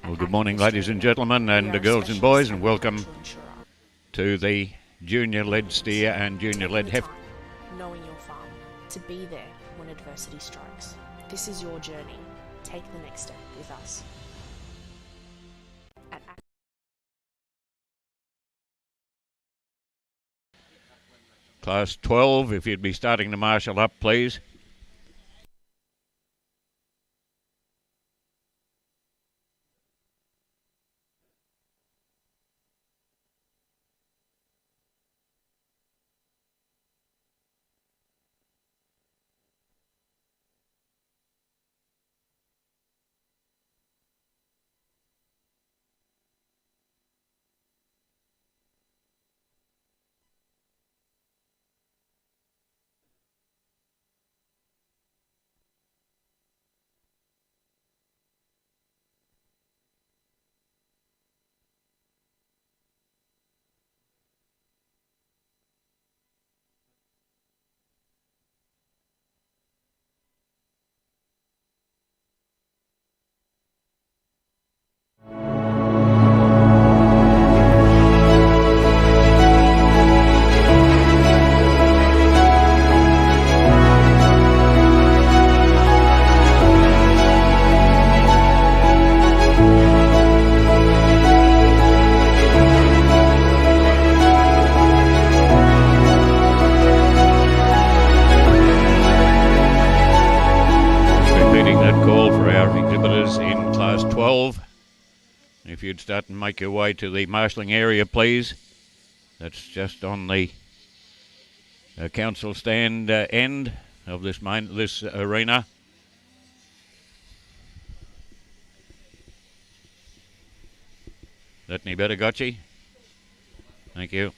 Well, good morning, ladies and gentlemen, and girls and boys, and welcome to the junior-led steer and junior-led heifer. Knowing your farm, to be there when adversity strikes. This is your journey. Take the next step with us. Class 12, if you'd be starting to marshal up, please. In class 12, if you'd start and make your way to the marshalling area, please. That's just on the council stand end of this arena. That any better, Gotchi? Thank you.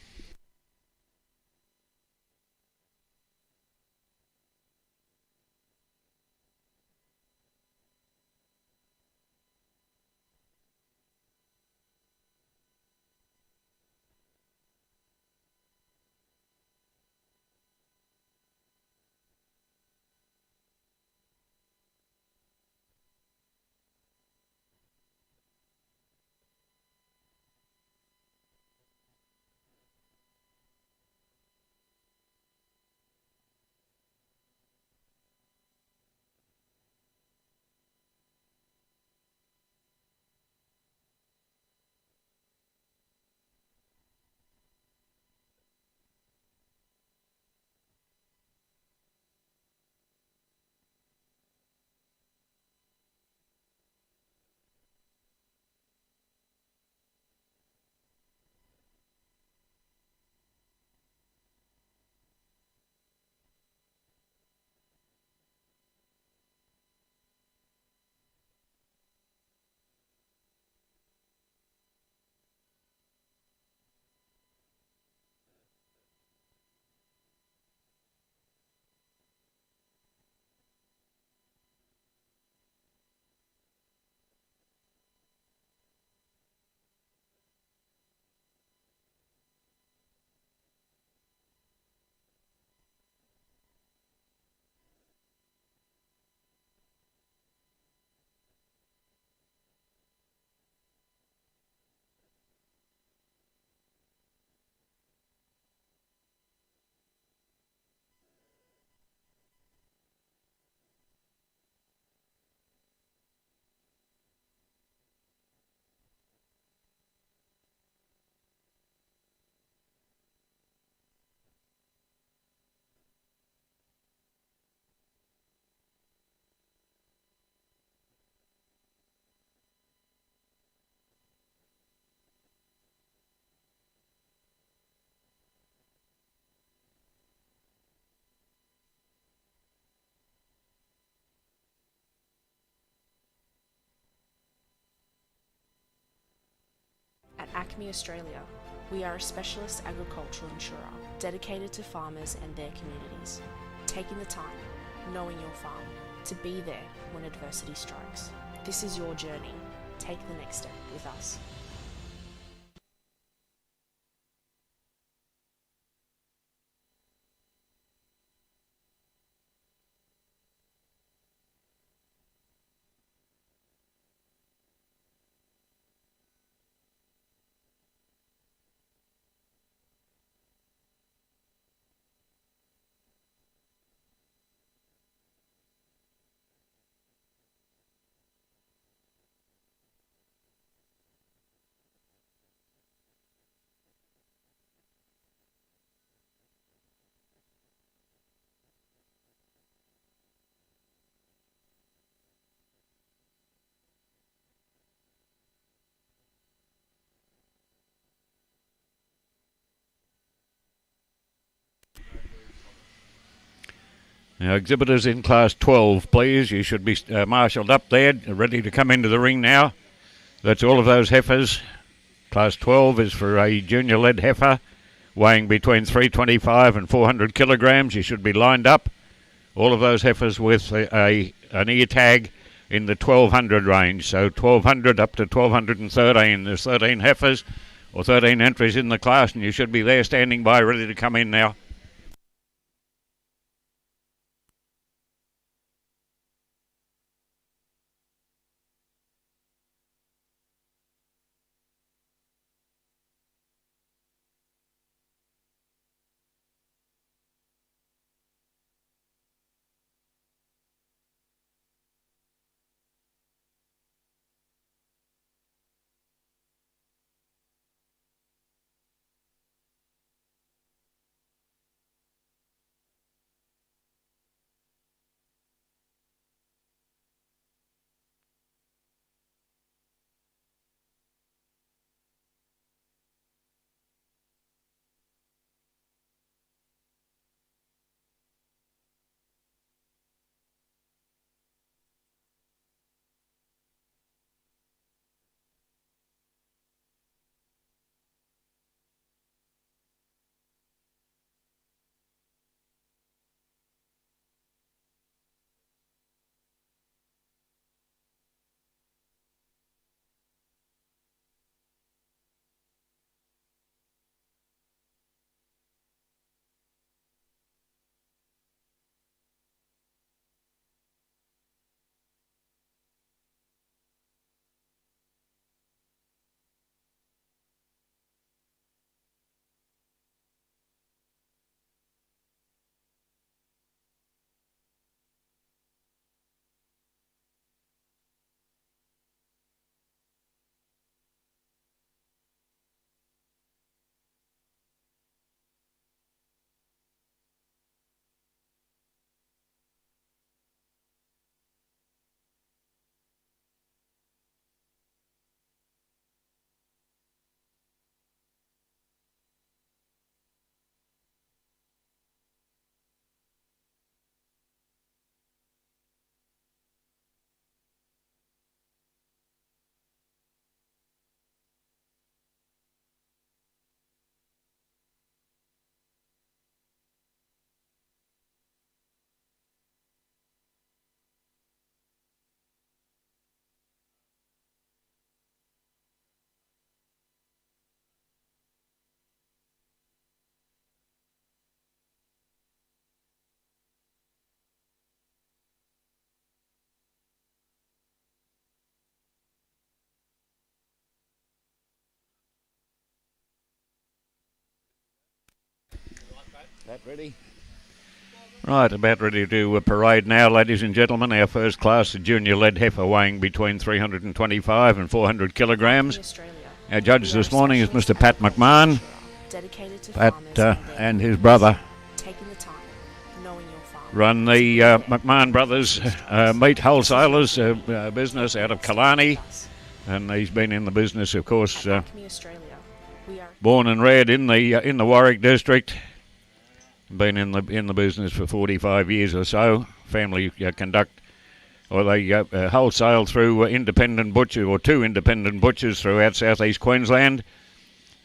At Acme Australia, we are a specialist agricultural insurer dedicated to farmers and their communities, taking the time, knowing your farm, to be there when adversity strikes. This is your journey. Take the next step with us. Now, exhibitors in Class 12, please. You should be marshalled up there, ready to come into the ring now. That's all of those heifers. Class 12 is for a junior-led heifer, weighing between 325 and 400 kilograms. You should be lined up. All of those heifers with an ear tag in the 1200 range. So 1200 up to 1213. There's 13 heifers or 13 entries in the class, and you should be there standing by, ready to come in now. That ready? Right, about ready to do a parade now, ladies and gentlemen. Our first class, a junior-led heifer weighing between 325 and 400 kilograms. Our judge this morning is Mr. Pat McMahon. Pat and his brother run the McMahon Brothers Meat Wholesalers business out of Killarney, and he's been in the business, of course, born and reared in the Warwick district. Been in the business for 45 years or so. Family conduct, or they wholesale through independent butchers, or two independent butchers throughout southeast Queensland.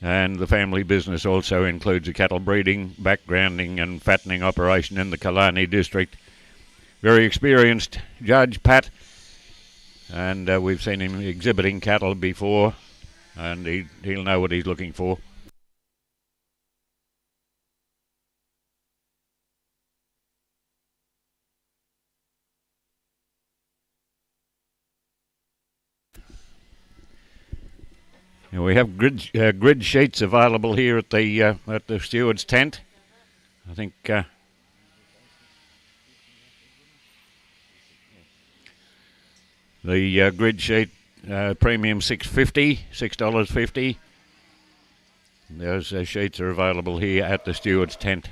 And the family business also includes a cattle breeding, backgrounding and fattening operation in the Killarney district. Very experienced judge, Pat, and we've seen him exhibiting cattle before, and he'll know what he's looking for. We have grid sheets available here at the steward's tent. I think the grid sheet premium $6.50. Those sheets are available here at the steward's tent.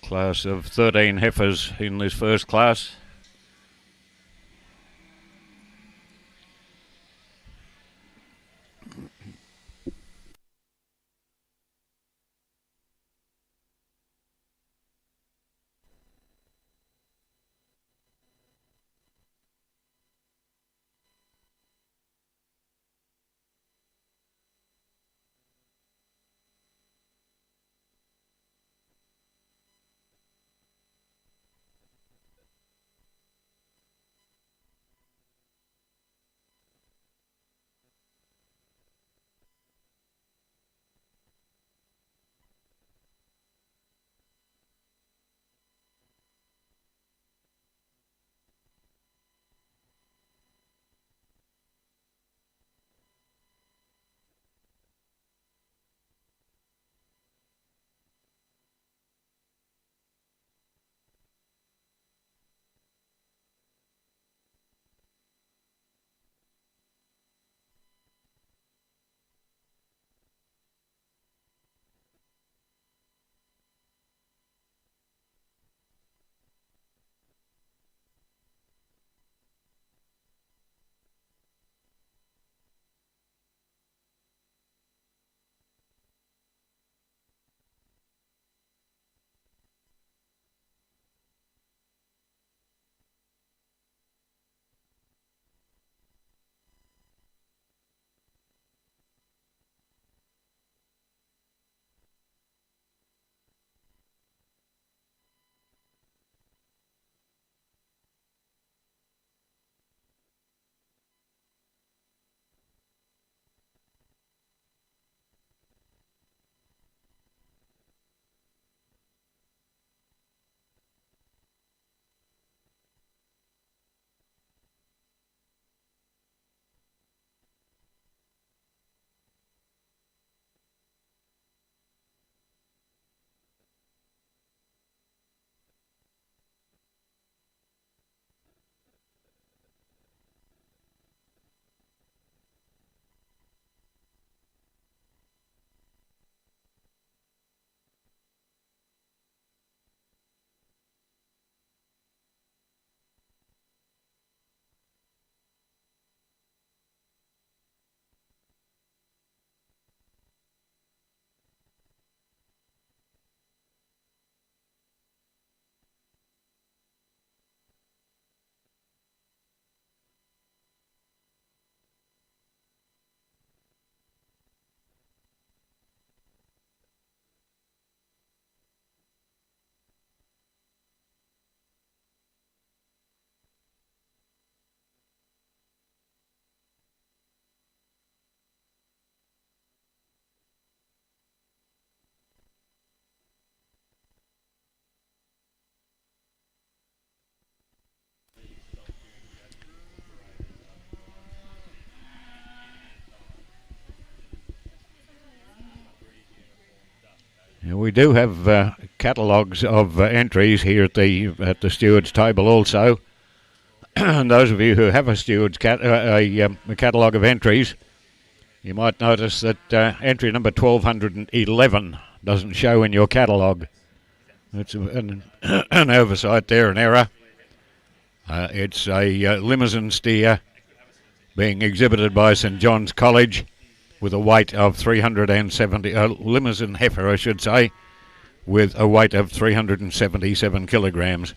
Class of 13 heifers in this first class. do have catalogues of entries here at the steward's table also. And those of you who have a steward's a catalogue of entries, you might notice that entry number 1211 doesn't show in your catalogue. It's an oversight there, an error. It's a limousine steer being exhibited by St John's College with a weight of 370, a limousine heifer I should say, with a weight of 377 kilograms.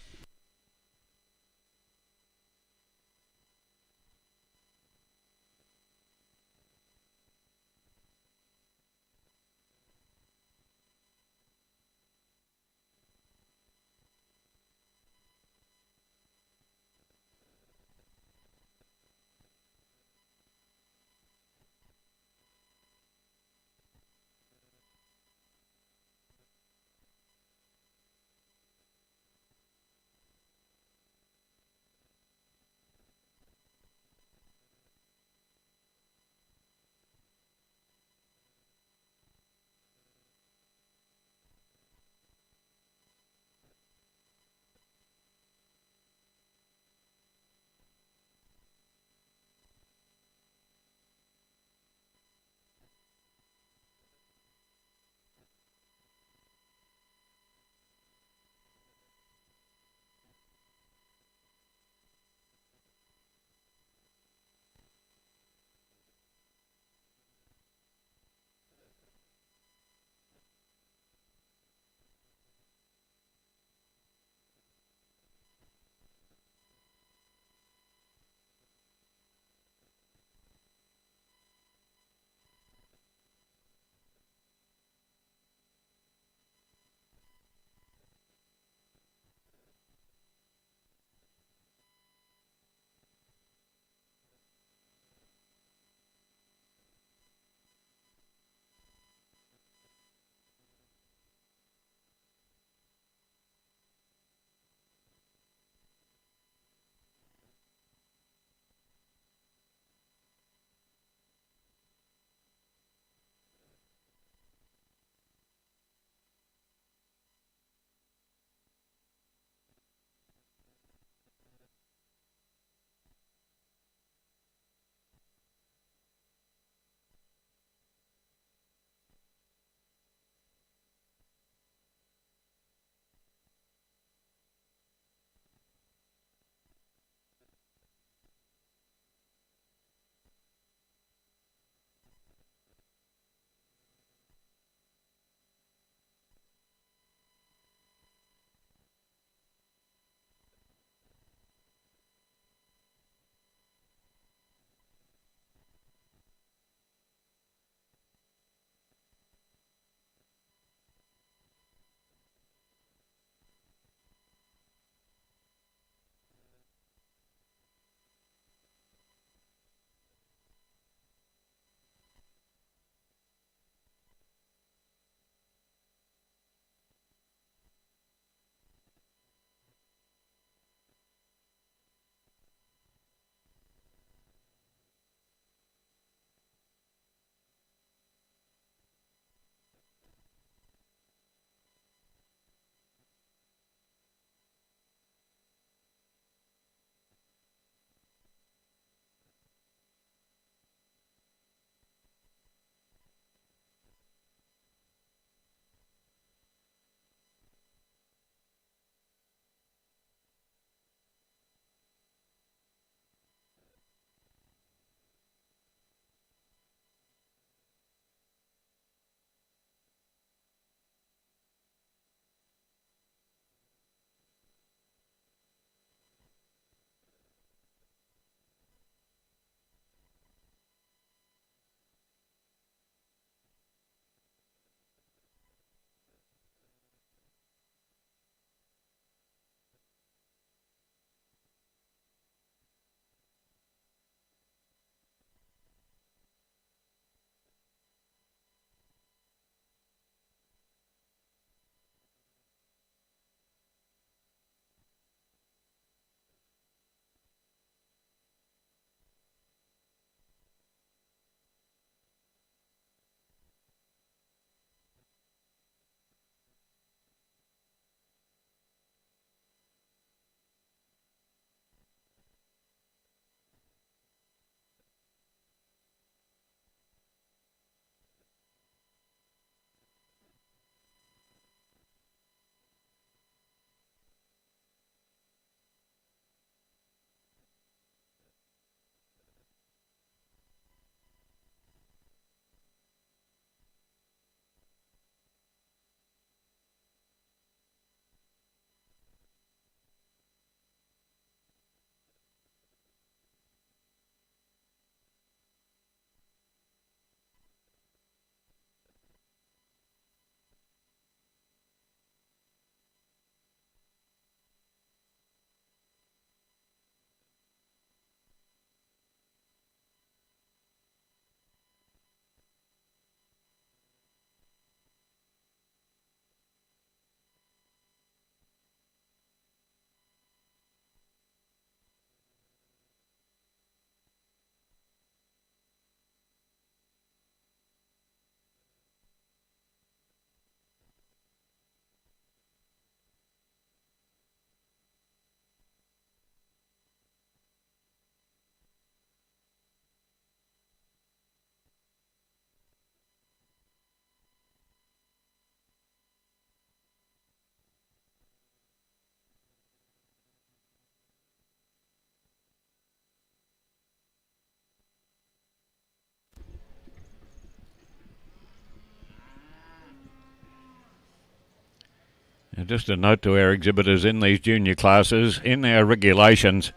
Just a note to our exhibitors in these junior classes, in our regulations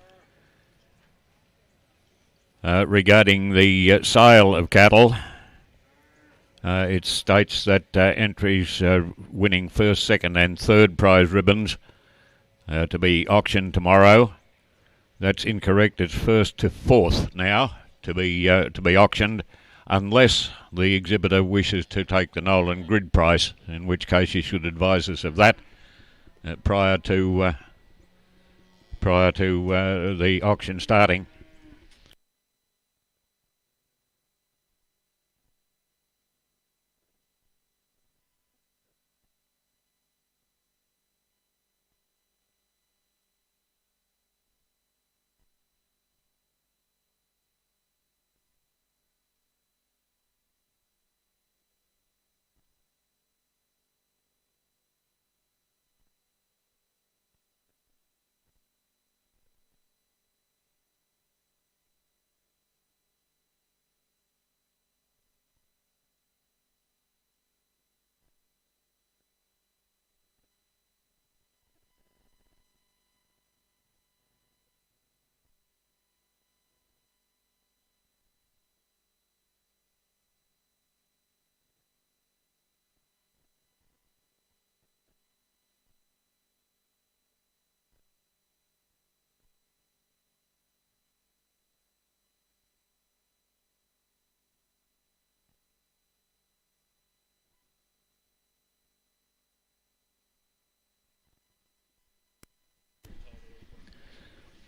regarding the sale of cattle, it states that entries winning first, second and third prize ribbons to be auctioned tomorrow. That's incorrect. It's first to fourth now to be auctioned, unless the exhibitor wishes to take the Nolan grid price, in which case you should advise us of that prior to the auction starting.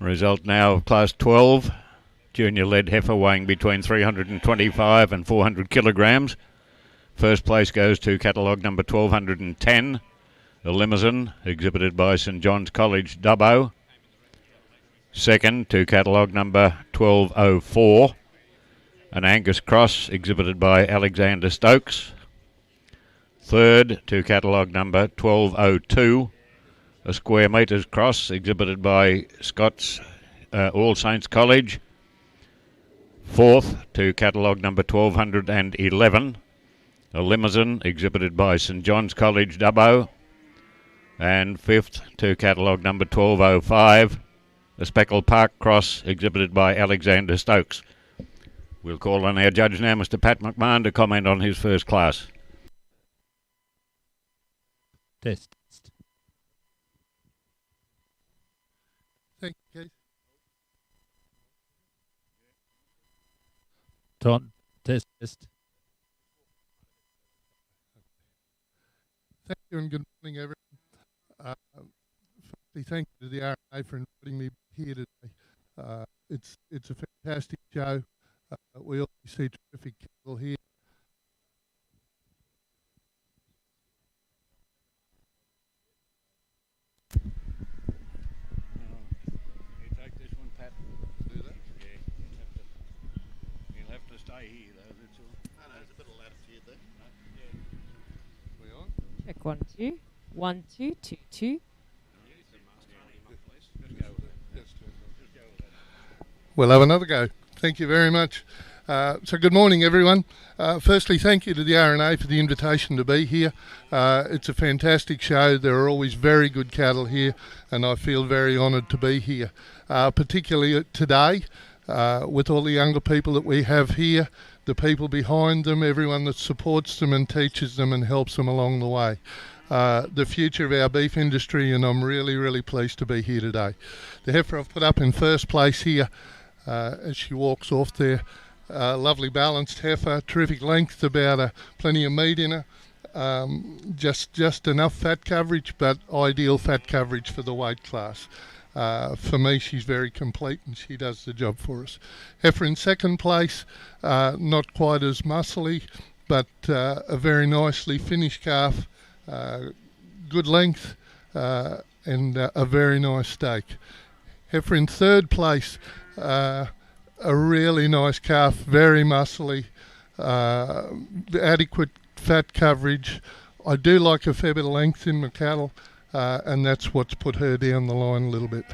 Result now of Class 12, junior lead heifer weighing between 325 and 400 kilograms. First place goes to catalogue number 1210, a limousine exhibited by St John's College, Dubbo. Second to catalogue number 1204, an Angus Cross exhibited by Alexander Stokes. Third to catalogue number 1202, a Square Metres Cross exhibited by Scott's All Saints College. Fourth to catalogue number 1211, a limousine exhibited by St John's College, Dubbo. And fifth to catalogue number 1205, a Speckle Park Cross exhibited by Alexander Stokes. We'll call on our judge now, Mr Pat McMahon, to comment on his first class. Test. Thank you, Keith. Test. Thank you and good morning, everyone. Firstly, thank you to the RNA for inviting me here today. It's a fantastic show. We always see terrific cattle here. Check 1 2 1 2 2 2. We'll have another go. Thank you very much. So good morning, everyone. Firstly, thank you to the RNA for the invitation to be here. It's a fantastic show. There are always very good cattle here, and I feel very honoured to be here, particularly today with all the younger people that we have here, the people behind them, everyone that supports them and teaches them and helps them along the way. The future of our beef industry, and I'm really, really pleased to be here today. The heifer I've put up in first place here as she walks off there. Lovely balanced heifer, terrific length, about plenty of meat in her. Just enough fat coverage, but ideal fat coverage for the weight class. For me, she's very complete and she does the job for us. Heifer in second place, not quite as muscly, but a very nicely finished calf, good length, and a very nice steak. Heifer in third place, a really nice calf, very muscly, adequate fat coverage. I do like a fair bit of length in my cattle, and that's what's put her down the line a little bit.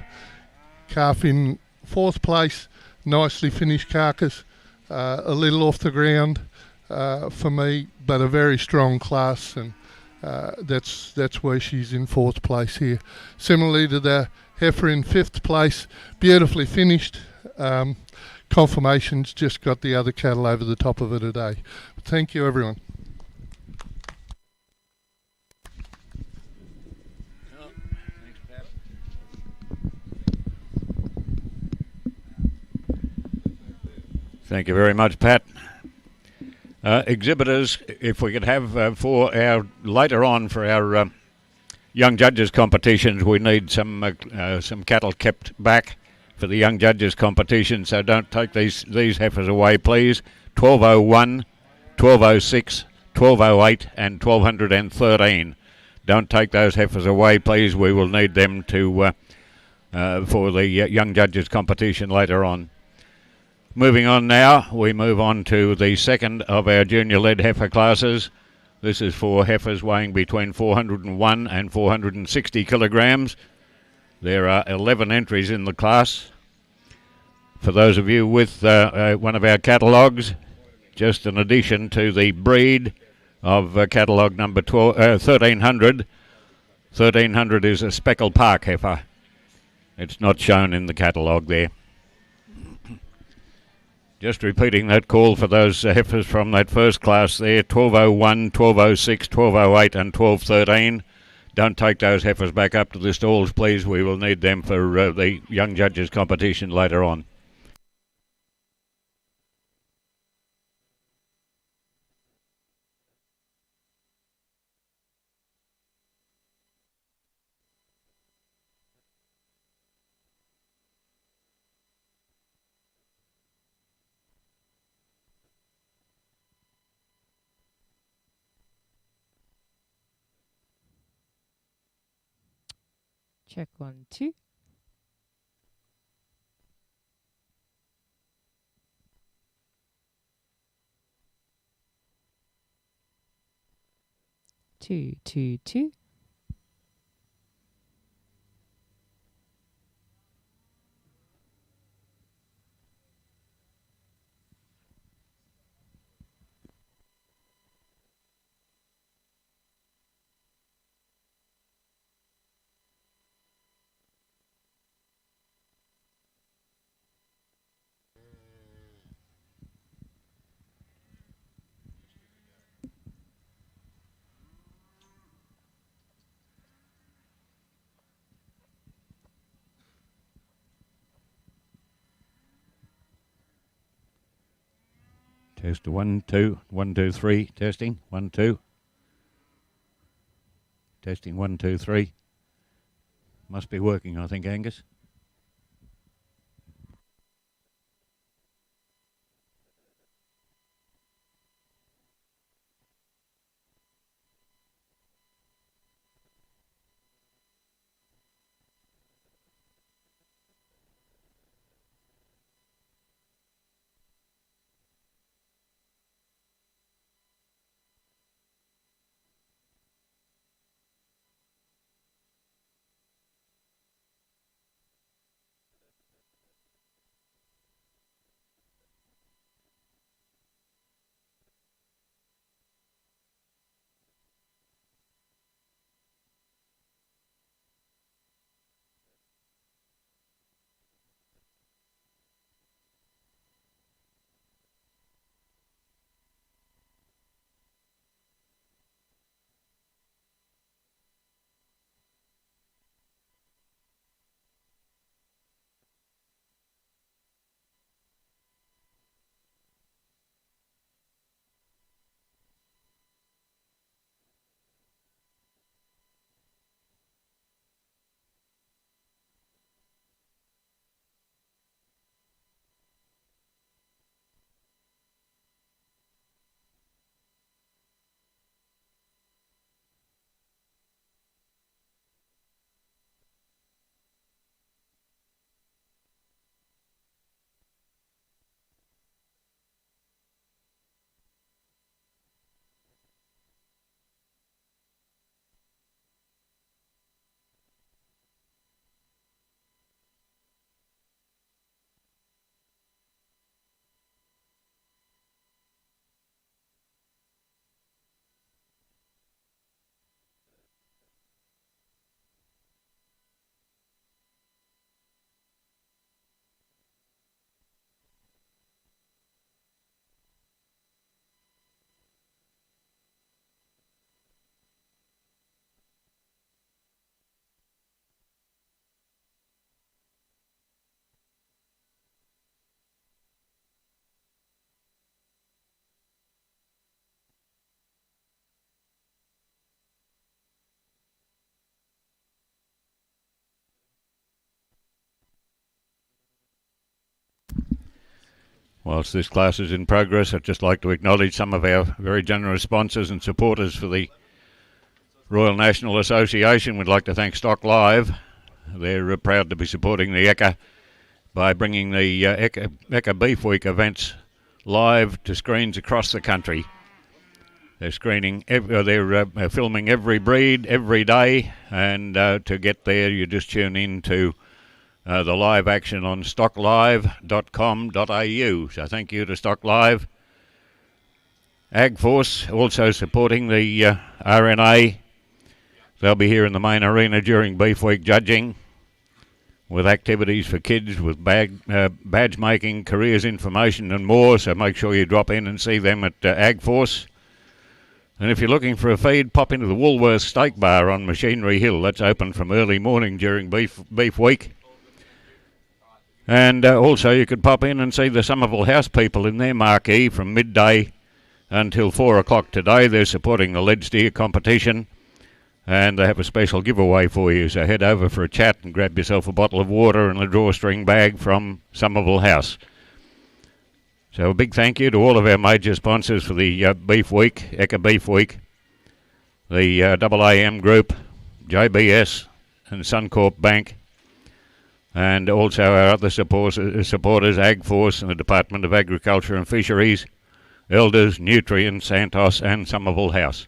Calf in fourth place, nicely finished carcass, a little off the ground for me, but a very strong class, and That's where she's in 4th place here. Similarly to the heifer in 5th place, beautifully finished. Confirmations just got the other cattle over the top of her today. Thank you, everyone. Thank you very much, Pat. Exhibitors, if we could have for our later on for our young judges competitions, we need some cattle kept back for the young judges competition. So don't take these heifers away, please. 1201, 1206, 1208, and 1213. Don't take those heifers away, please. We will need them to for the young judges competition later on. Moving on now, we move on to the second of our junior-led heifer classes. This is for heifers weighing between 401 and 460 kilograms. There are 11 entries in the class. For those of you with one of our catalogues, just an addition to the breed of catalogue number 1300. 1300 is a speckled park heifer. It's not shown in the catalogue there. Just repeating that call for those heifers from that first class there, 1201, 1206, 1208 and 1213. Don't take those heifers back up to the stalls, please. We will need them for the young judges competition later on. Check 1, 2. Two, two, two. Test 1, 2, 1, 2, 3. Testing 1, 2. Testing 1, 2, 3. Must be working, I think, Angus. Whilst this class is in progress, I'd just like to acknowledge some of our very generous sponsors and supporters for the Royal National Association. We'd like to thank Stock Live. They're proud to be supporting the ECA by bringing the ECA Beef Week events live to screens across the country. They're filming every breed every day, and to get there you just tune in to the live action on stocklive.com.au. So thank you to Stock Live. AgForce also supporting the RNA. They'll be here in the main arena during Beef Week judging, with activities for kids, with badge making, careers information and more. So make sure you drop in and see them at AgForce. And if you're looking for a feed, pop into the Woolworths Steak Bar on Machinery Hill. That's open from early morning during Beef Week. And also you could pop in and see the Somerville House people in their marquee from midday until 4 o'clock today. They're supporting the lead steer competition, and they have a special giveaway for you. So head over for a chat and grab yourself a bottle of water and a drawstring bag from Somerville House. So a big thank you to all of our major sponsors for the Beef Week, ECA Beef Week, the AAM Group, JBS and Suncorp Bank, and also our other supporters, AgForce and the Department of Agriculture and Fisheries, Elders, Nutrient, Santos and Somerville House.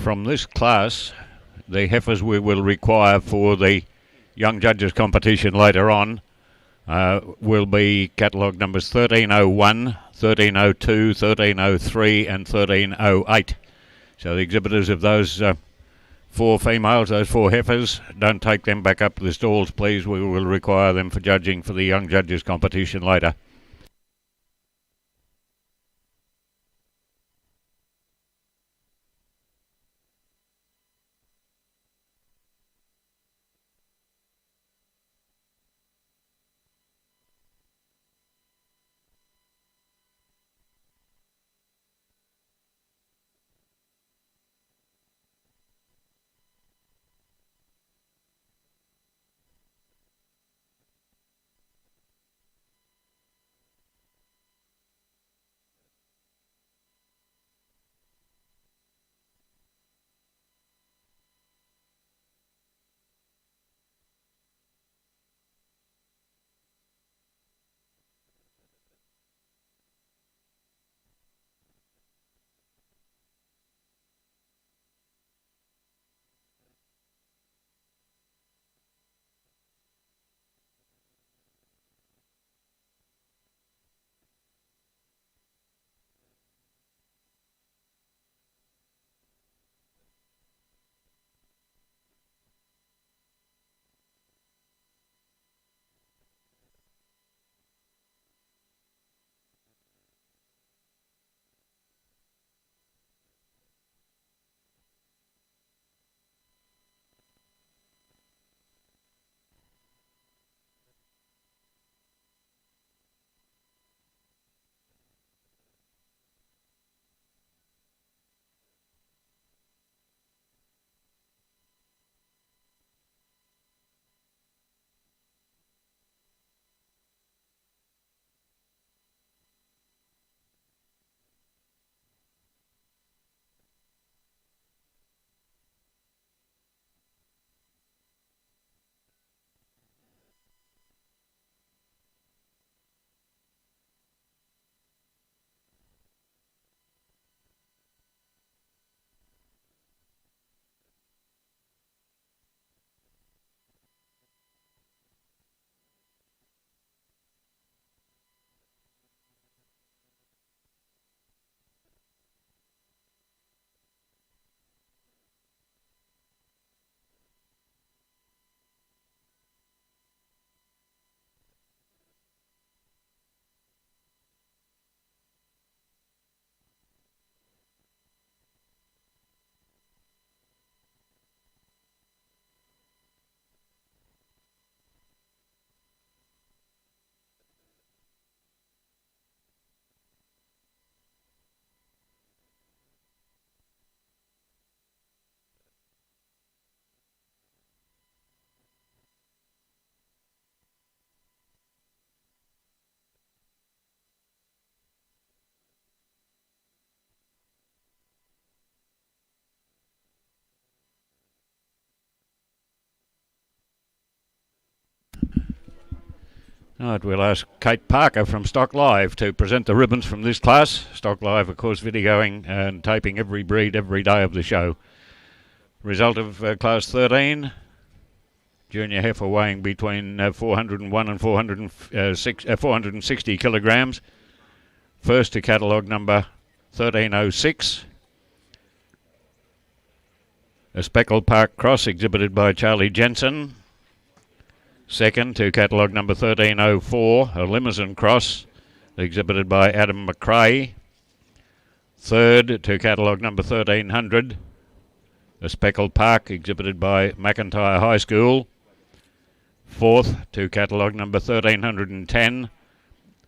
from this class, the heifers we will require for the young judges competition later on will be catalogue numbers 1301, 1302, 1303 and 1308. So the exhibitors of those 4 females, those 4 heifers, don't take them back up to the stalls, please. We will require them for judging for the young judges competition later. Right, we'll ask Kate Parker from Stock Live to present the ribbons from this class. Stock Live, of course, videoing and taping every breed every day of the show. Result of class 13, junior heifer weighing between 401 and 460 kilograms. First to catalogue number 1306. A Speckled Park Cross exhibited by Charlie Jensen. Second to catalogue number 1304, a Limousin Cross, exhibited by Adam McRae. Third to catalogue number 1300, a Speckled Park, exhibited by McIntyre High School. Fourth to catalogue number 1310,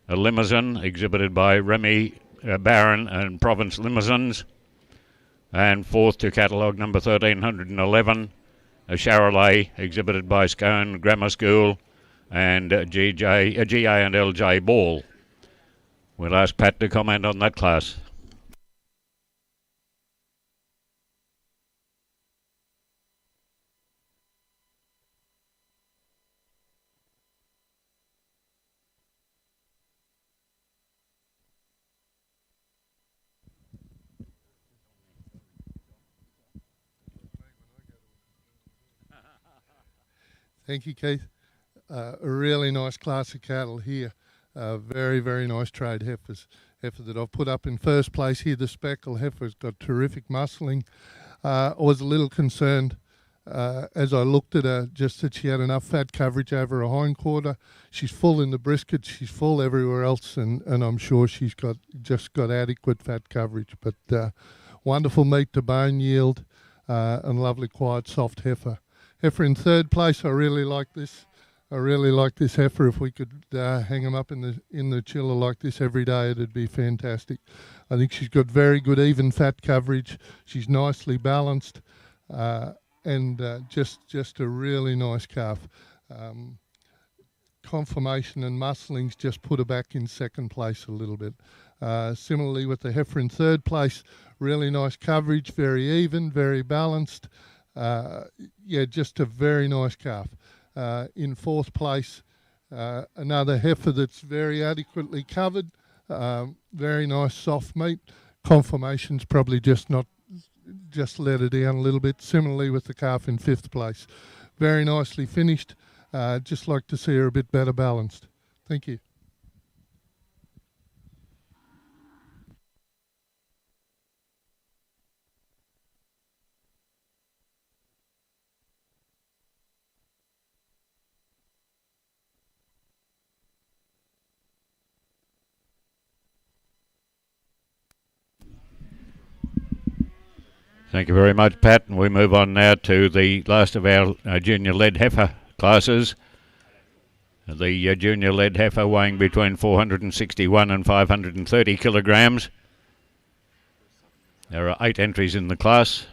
a Limousin, exhibited by Remy Barron and Province Limousins. And fourth to catalogue number 1311, a Charolais, exhibited by Scone Grammar School and GA and LJ Ball. We'll ask Pat to comment on that class. Thank you, Keith. A really nice class of cattle here. Very, very nice trade heifers. Heifer that I've put up in first place here, the Speckle heifer's got terrific muscling. I was a little concerned as I looked at her, just that she had enough fat coverage over her hindquarter. She's full in the brisket, she's full everywhere else, and I'm sure she's got adequate fat coverage. But wonderful meat to bone yield, and lovely, quiet, soft heifer. Heifer in third place. I really like this. I really like this heifer. If we could hang them up in the chiller like this every day, it'd be fantastic. I think she's got very good even fat coverage. She's nicely balanced, and just a really nice calf. Conformation and musclings just put her back in second place a little bit. Similarly with the heifer in third place, really nice coverage, very even, very balanced. Just a very nice calf. In fourth place, another heifer that's very adequately covered, very nice soft meat. Conformation's probably just let her down a little bit. Similarly with the calf in fifth place, very nicely finished. Just like to see her a bit better balanced. Thank you. Thank you very much, Pat. And we move on now to the last of our junior lead heifer classes. The junior lead heifer weighing between 461 and 530 kilograms. There are 8 entries in the class.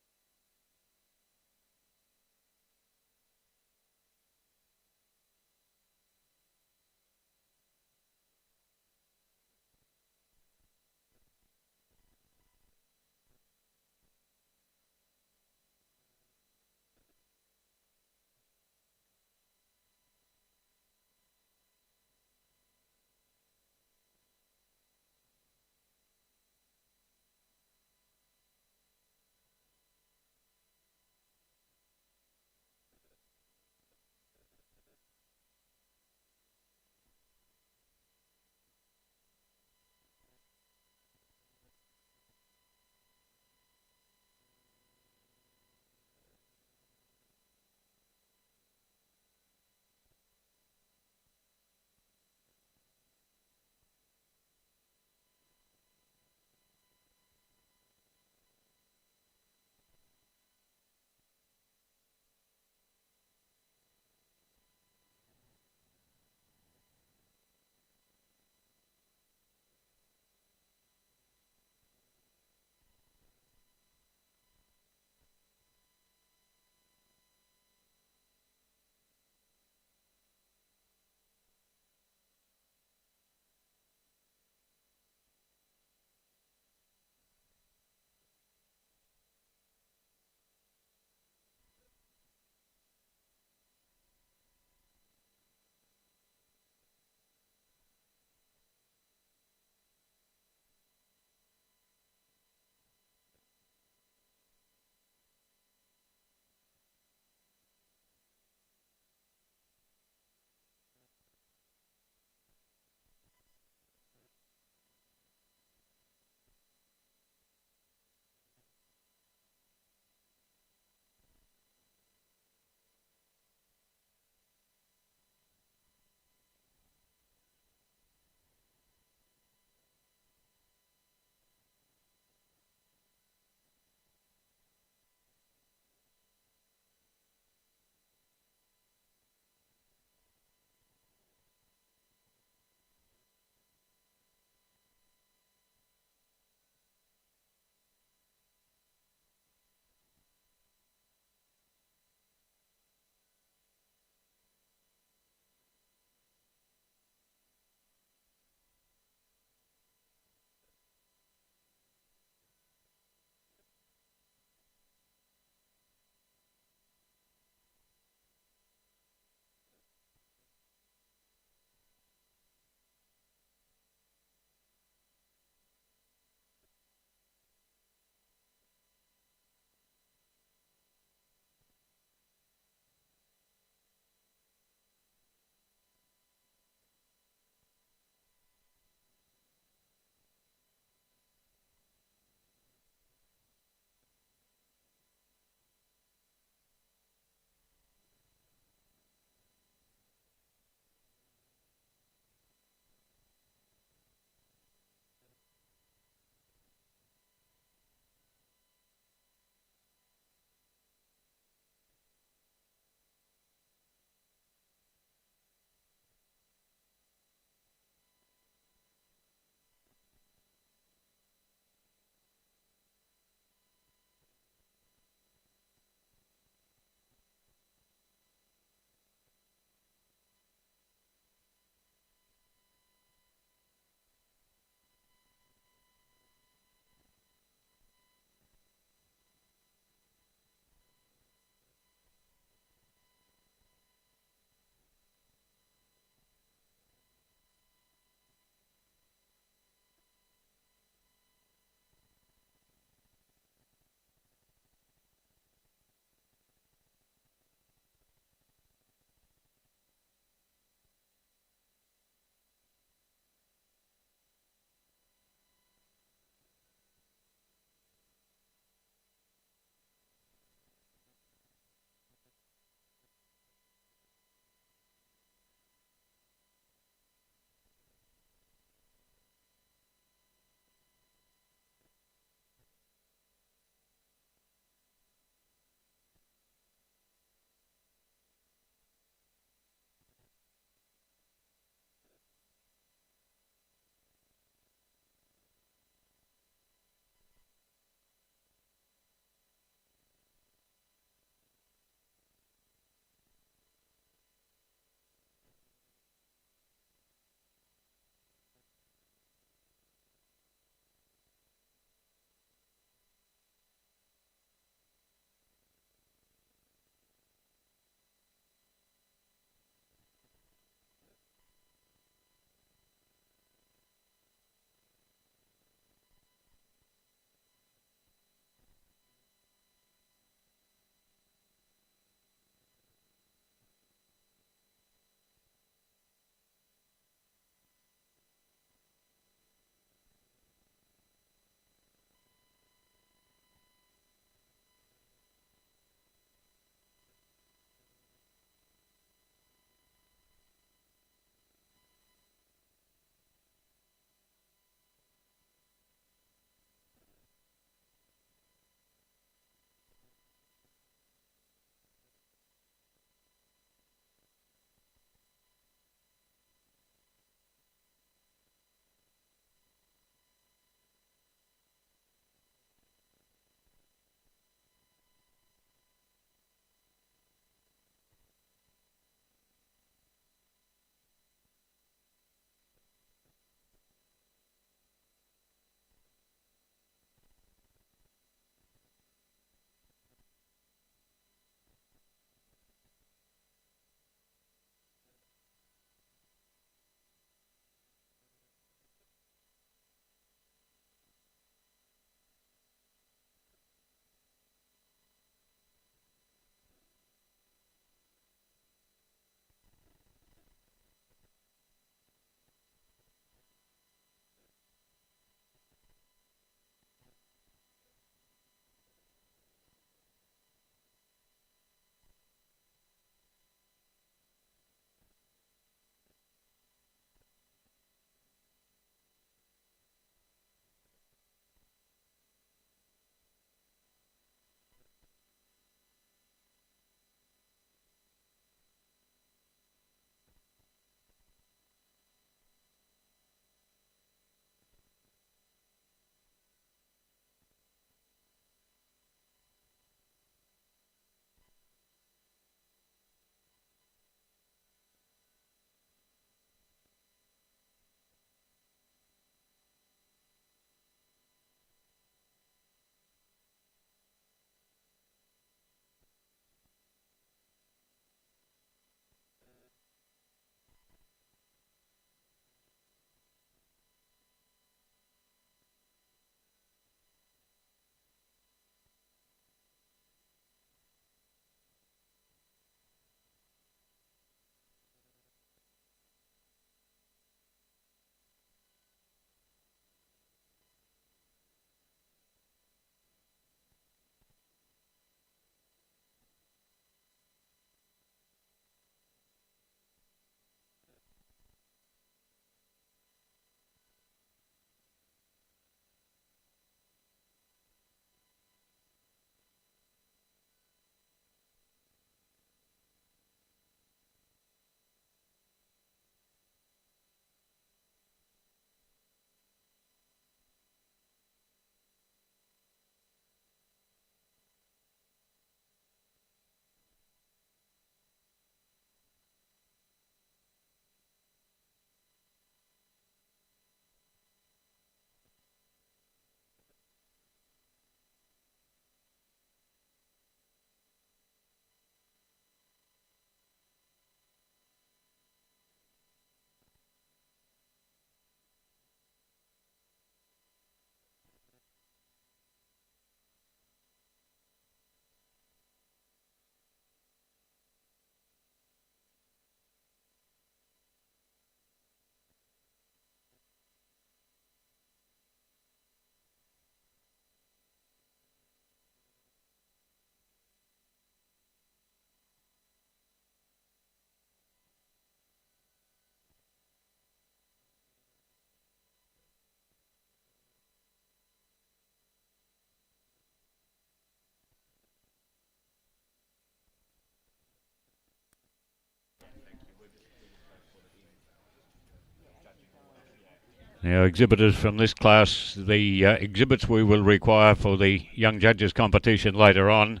Now, exhibitors from this class, the exhibits we will require for the young judges competition later on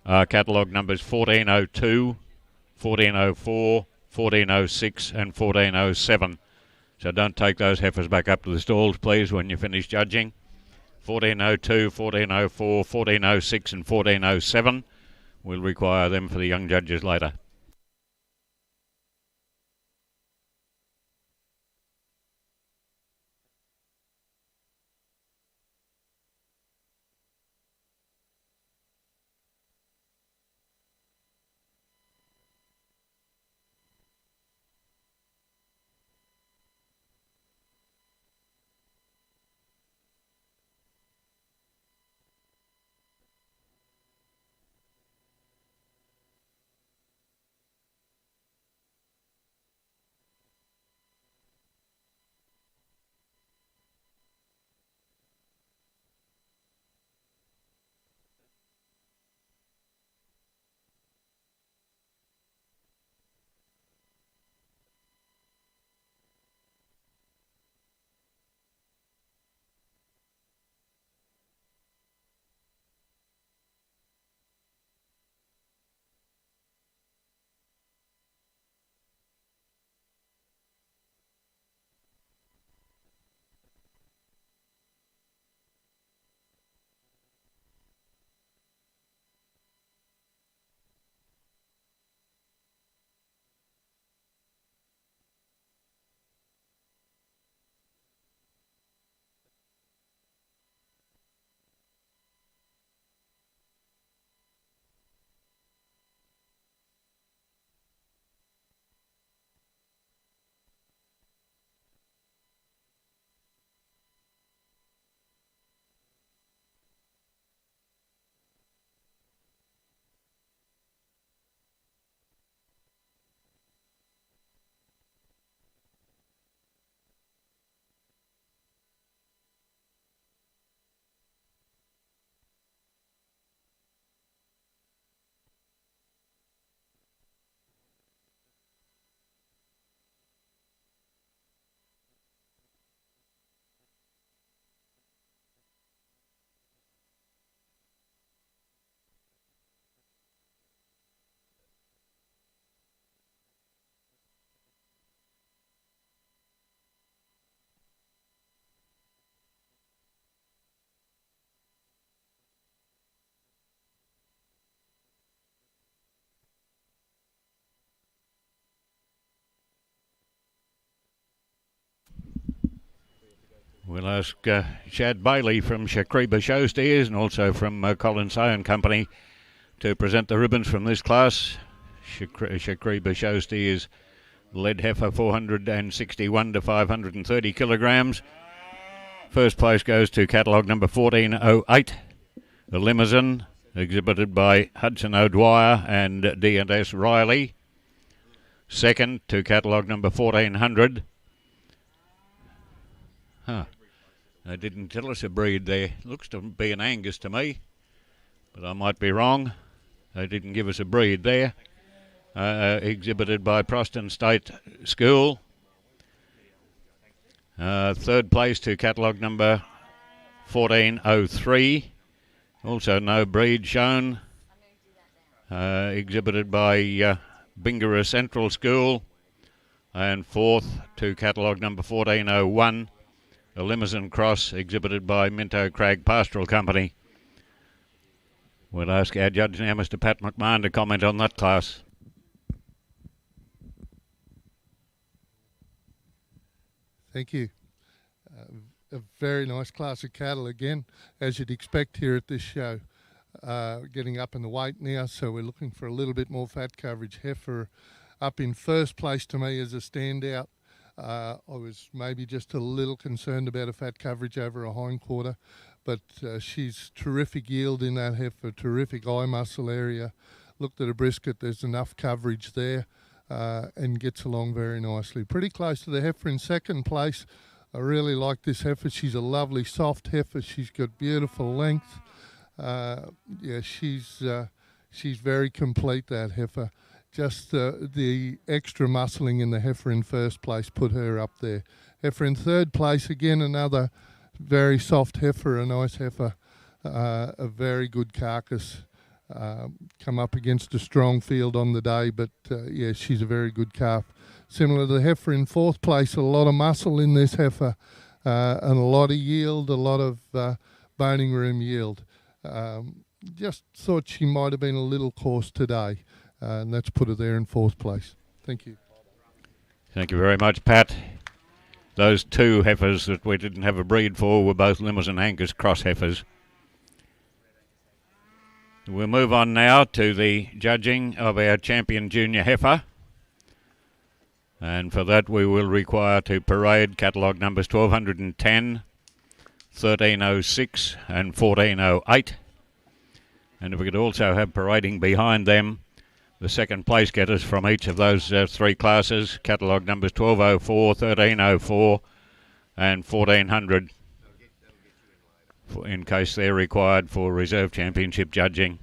are catalogue numbers 1402, 1404, 1406 and 1407. So don't take those heifers back up to the stalls, please, when you finish judging. 1402, 1404, 1406 and 1407. We'll require them for the young judges later. We'll ask Chad Bailey from Shakreba Show Steers and also from Colin Say and Company to present the ribbons from this class. Shakreba Show Steers lead heifer 461 to 530 kilograms. First place goes to catalogue number 1408, the Limousine, exhibited by Hudson O'Dwyer and D&S Riley. Second to catalogue number 1400. They didn't tell us a breed there. Looks to be an Angus to me, but I might be wrong. They didn't give us a breed there. Exhibited by Proston State School. Third place to catalogue number 1403. Also no breed shown. Exhibited by Bingara Central School. And fourth to catalogue number 1401. A Limousine Cross, exhibited by Minto Crag Pastoral Company. We'll ask our judge now, Mr. Pat McMahon, to comment on that class. Thank you. A very nice class of cattle again, as you'd expect here at this show. Getting up in the weight now, so we're looking for a little bit more fat coverage. Heifer up in first place to me as a standout. I was maybe just a little concerned about a fat coverage over a hindquarter, but she's terrific yield in that heifer, terrific eye muscle area. Looked at a brisket, there's enough coverage there, and gets along very nicely. Pretty close to the heifer in second place. I really like this heifer. She's a lovely soft heifer. She's got beautiful length. Yeah, she's very complete, that heifer. Just the extra muscling in the heifer in first place put her up there. Heifer in third place, again another very soft heifer, a nice heifer, a very good carcass. Come up against a strong field on the day, but yeah, she's a very good calf. Similar to the heifer in fourth place, a lot of muscle in this heifer and a lot of yield, a lot of boning room yield. Just thought she might have been a little coarse today, and that's put her there in fourth place. Thank you. Thank you very much, Pat. Those two heifers that we didn't have a breed for were both Limousin Angus cross heifers. We'll move on now to the judging of our champion junior heifer. And for that we will require to parade catalogue numbers 1210, 1306 and 1408. And if we could also have parading behind them the second place getters from each of those three classes, catalogue numbers 1204, 1304 and 1400, in case they're required for reserve championship judging.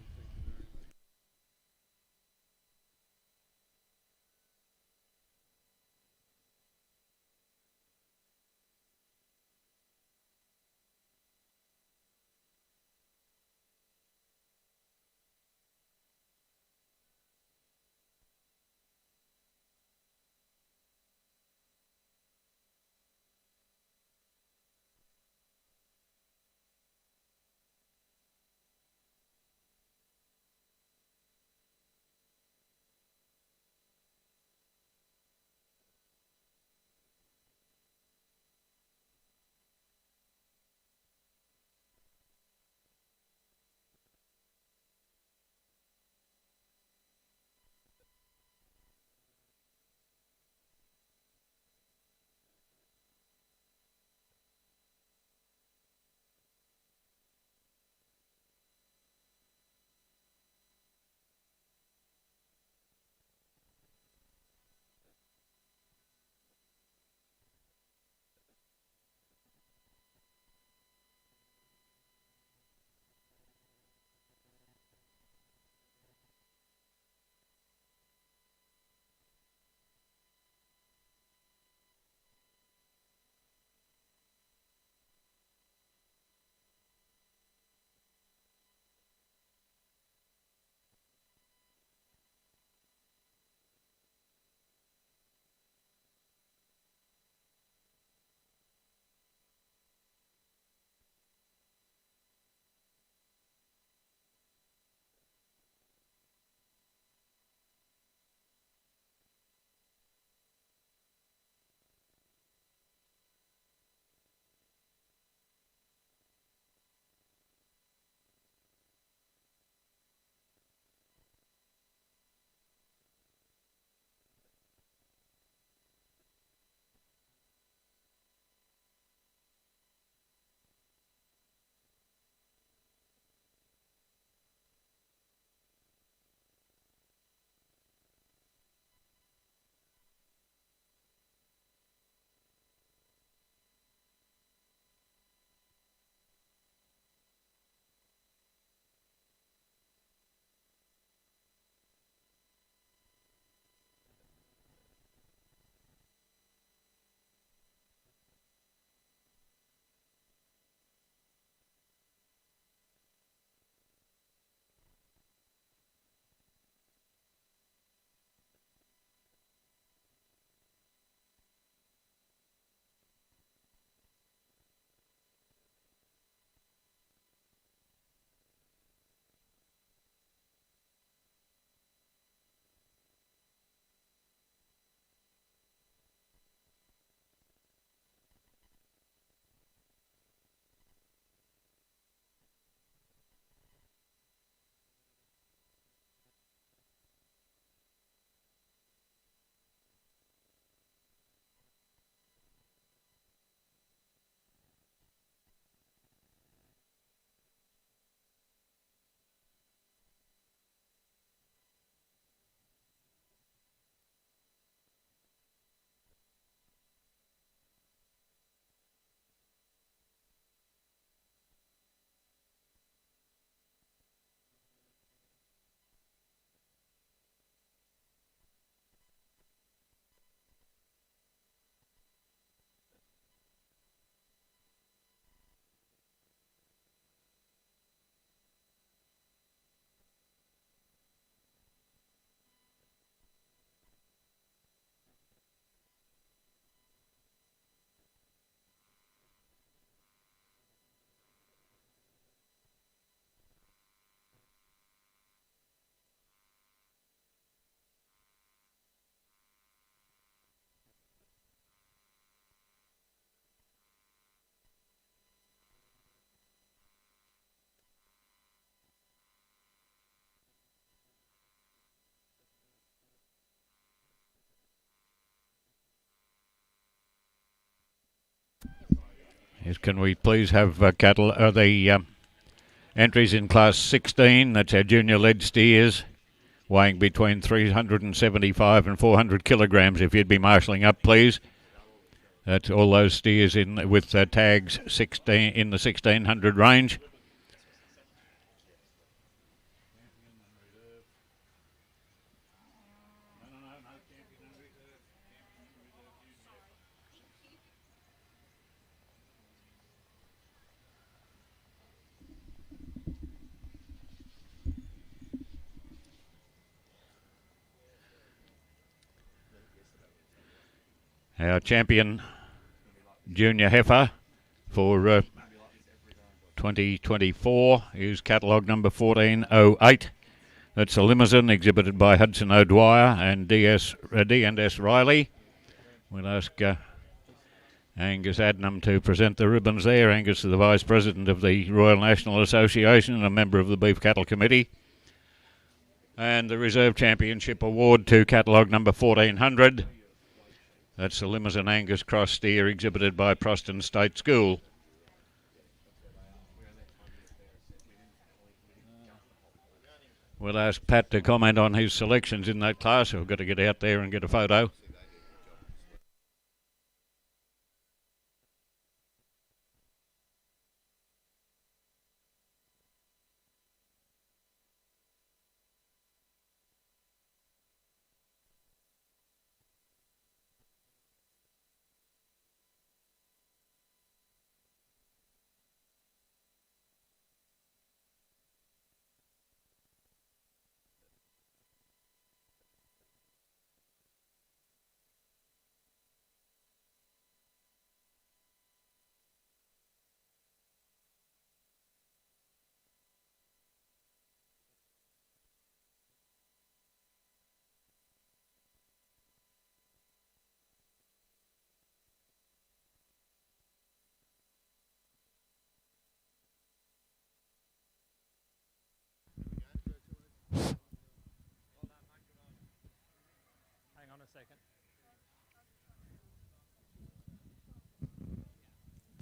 Can we please have the entries in Class 16? That's our junior lead steers, weighing between 375 and 400 kilograms. If you'd be marshalling up, please. That's all those steers in with tags 16 in the 1600 range. Our champion junior heifer for 2024 is catalogue number 1408. That's a limousine exhibited by Hudson O'Dwyer and D&S Riley. We'll ask Angus Adnam to present the ribbons there. Angus is the Vice President of the Royal National Association and a member of the Beef Cattle Committee. And the Reserve Championship Award to catalogue number 1400. That's the Limousine Angus Cross steer exhibited by Proston State School. We'll ask Pat to comment on his selections in that class. We've got to get out there and get a photo.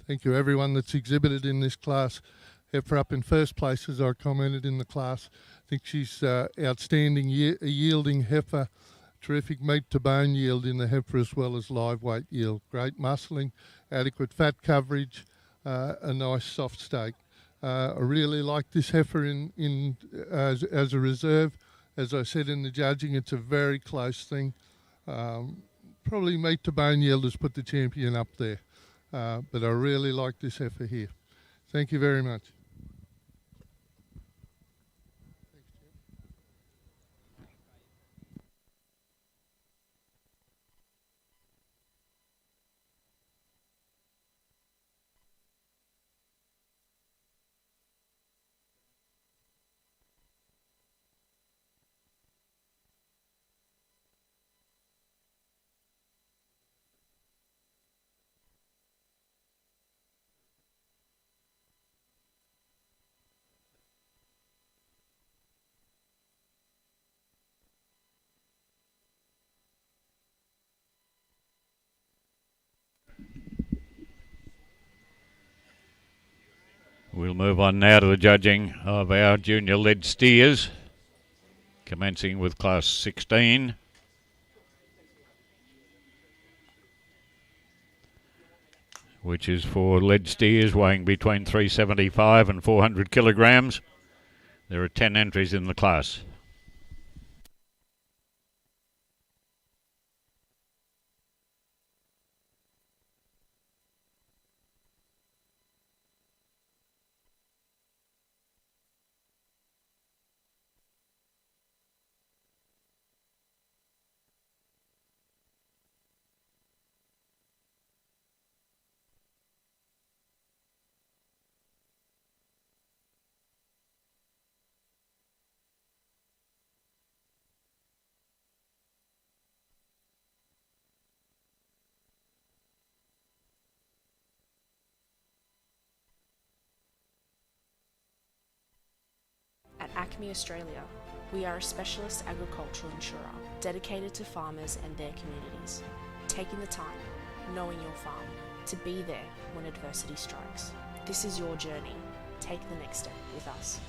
Thank you, everyone that's exhibited in this class. Heifer up in first place, as I commented in the class. I think she's outstanding yielding heifer, terrific meat to bone yield in the heifer as well as live weight yield. Great muscling, adequate fat coverage, a nice soft steak. I really like this heifer as a reserve. As I said in the judging, it's a very close thing. Probably meat to bone yield has put the champion up there. But I really like this heifer here. Thank you very much. We'll move on now to the judging of our junior lead steers, commencing with Class 16. Which is for lead steers weighing between 375 and 400 kilograms. There are 10 entries in the class. At Acme Australia, we are a specialist agricultural insurer dedicated to farmers and their communities, taking the time, knowing your farm, to be there when adversity strikes. This is your journey. Take the next step with us.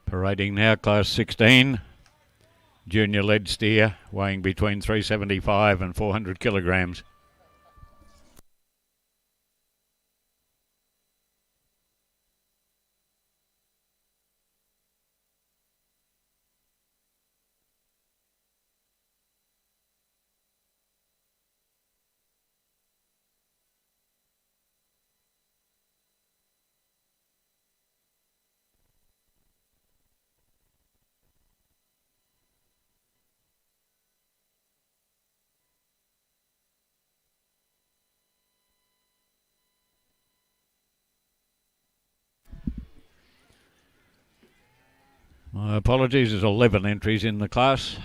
Parading now, class 16, junior lead steer, weighing between 375 and 400 kilograms. My apologies, there's 11 entries in the class.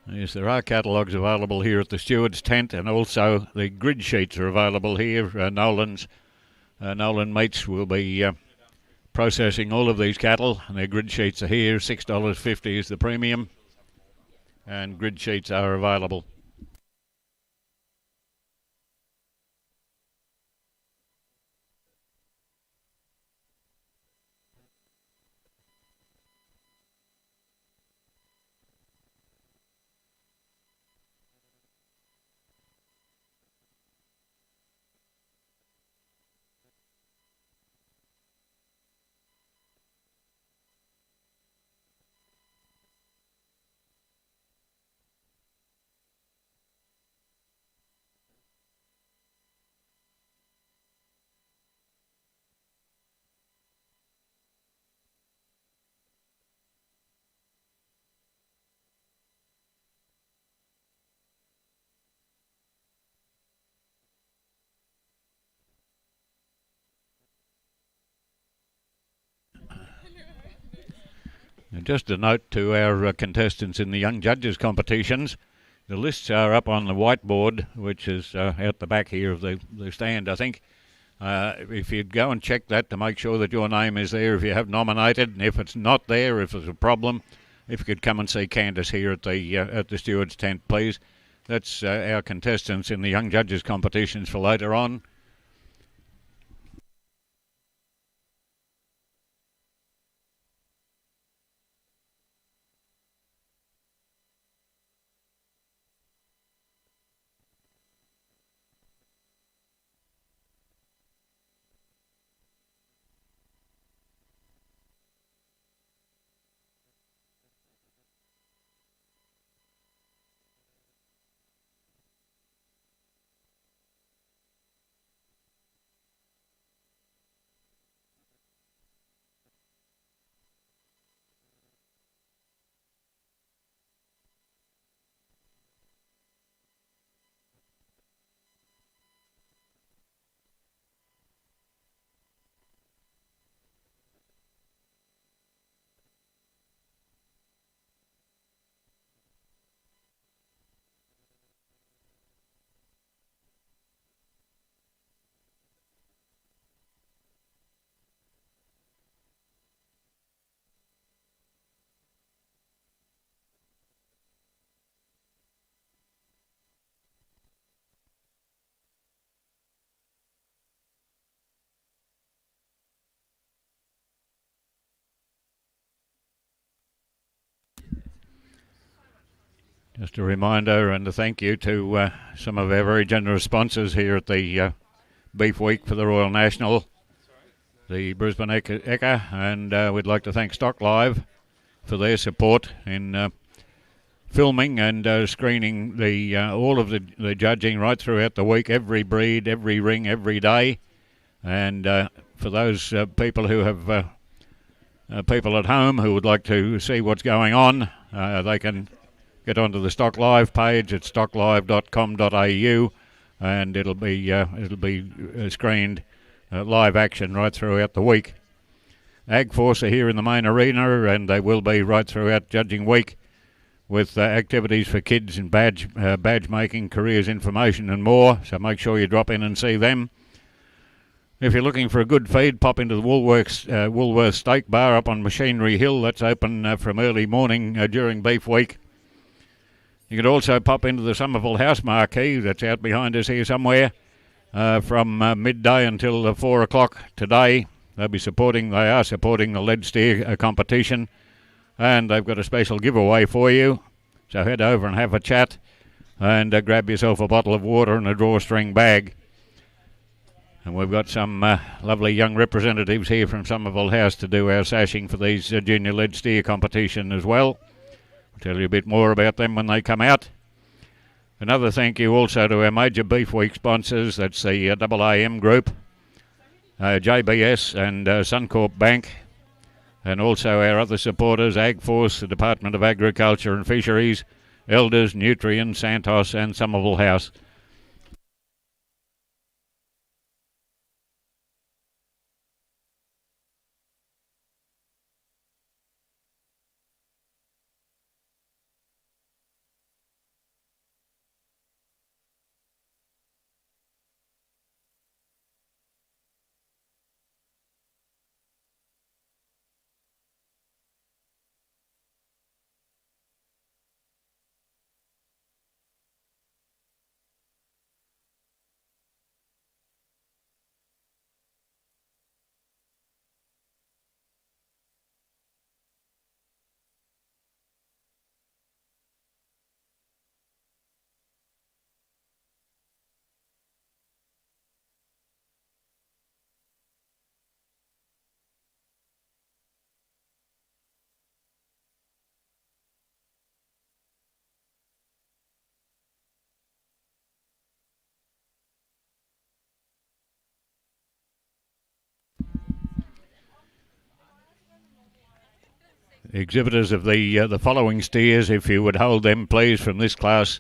Yes, there are catalogues available here at the steward's tent, and also the grid sheets are available here. Nolan Mates will be processing all of these cattle, and their grid sheets are here. $6.50 is the premium, and grid sheets are available. And just a note to our contestants in the Young Judges competitions. The lists are up on the whiteboard, which is out the back here of the stand, I think. If you'd go and check that to make sure that your name is there if you have nominated, and if it's not there, if there's a problem, if you could come and see Candace here at the steward's tent, please. That's our contestants in the Young Judges competitions for later on. Just a reminder and a thank you to some of our very generous sponsors here at the Beef Week for the Royal National, the Brisbane Ekka, and we'd like to thank Stock Live for their support in filming and screening all of the judging right throughout the week, every breed, every ring, every day. And for those people who have people at home who would like to see what's going on, they can get onto the Stock Live page at stocklive.com.au, and it'll be screened live action right throughout the week. Ag Force are here in the main arena, and they will be right throughout judging week with activities for kids and badge making, careers information and more, so make sure you drop in and see them. If you're looking for a good feed, pop into the Woolworths Steak Bar up on Machinery Hill. That's open from early morning during Beef Week. You could also pop into the Somerville House marquee that's out behind us here somewhere from midday until 4 o'clock today. They are supporting the lead steer competition, and they've got a special giveaway for you. So head over and have a chat and grab yourself a bottle of water and a drawstring bag. And we've got some lovely young representatives here from Somerville House to do our sashing for these junior lead steer competition as well. I'll tell you a bit more about them when they come out. Another thank you also to our major Beef Week sponsors. That's the AAM Group, JBS and Suncorp Bank, and also our other supporters, Ag Force, the Department of Agriculture and Fisheries, Elders, Nutrien, Santos and Somerville House. exhibitors of the following steers, if you would hold them, please, from this class.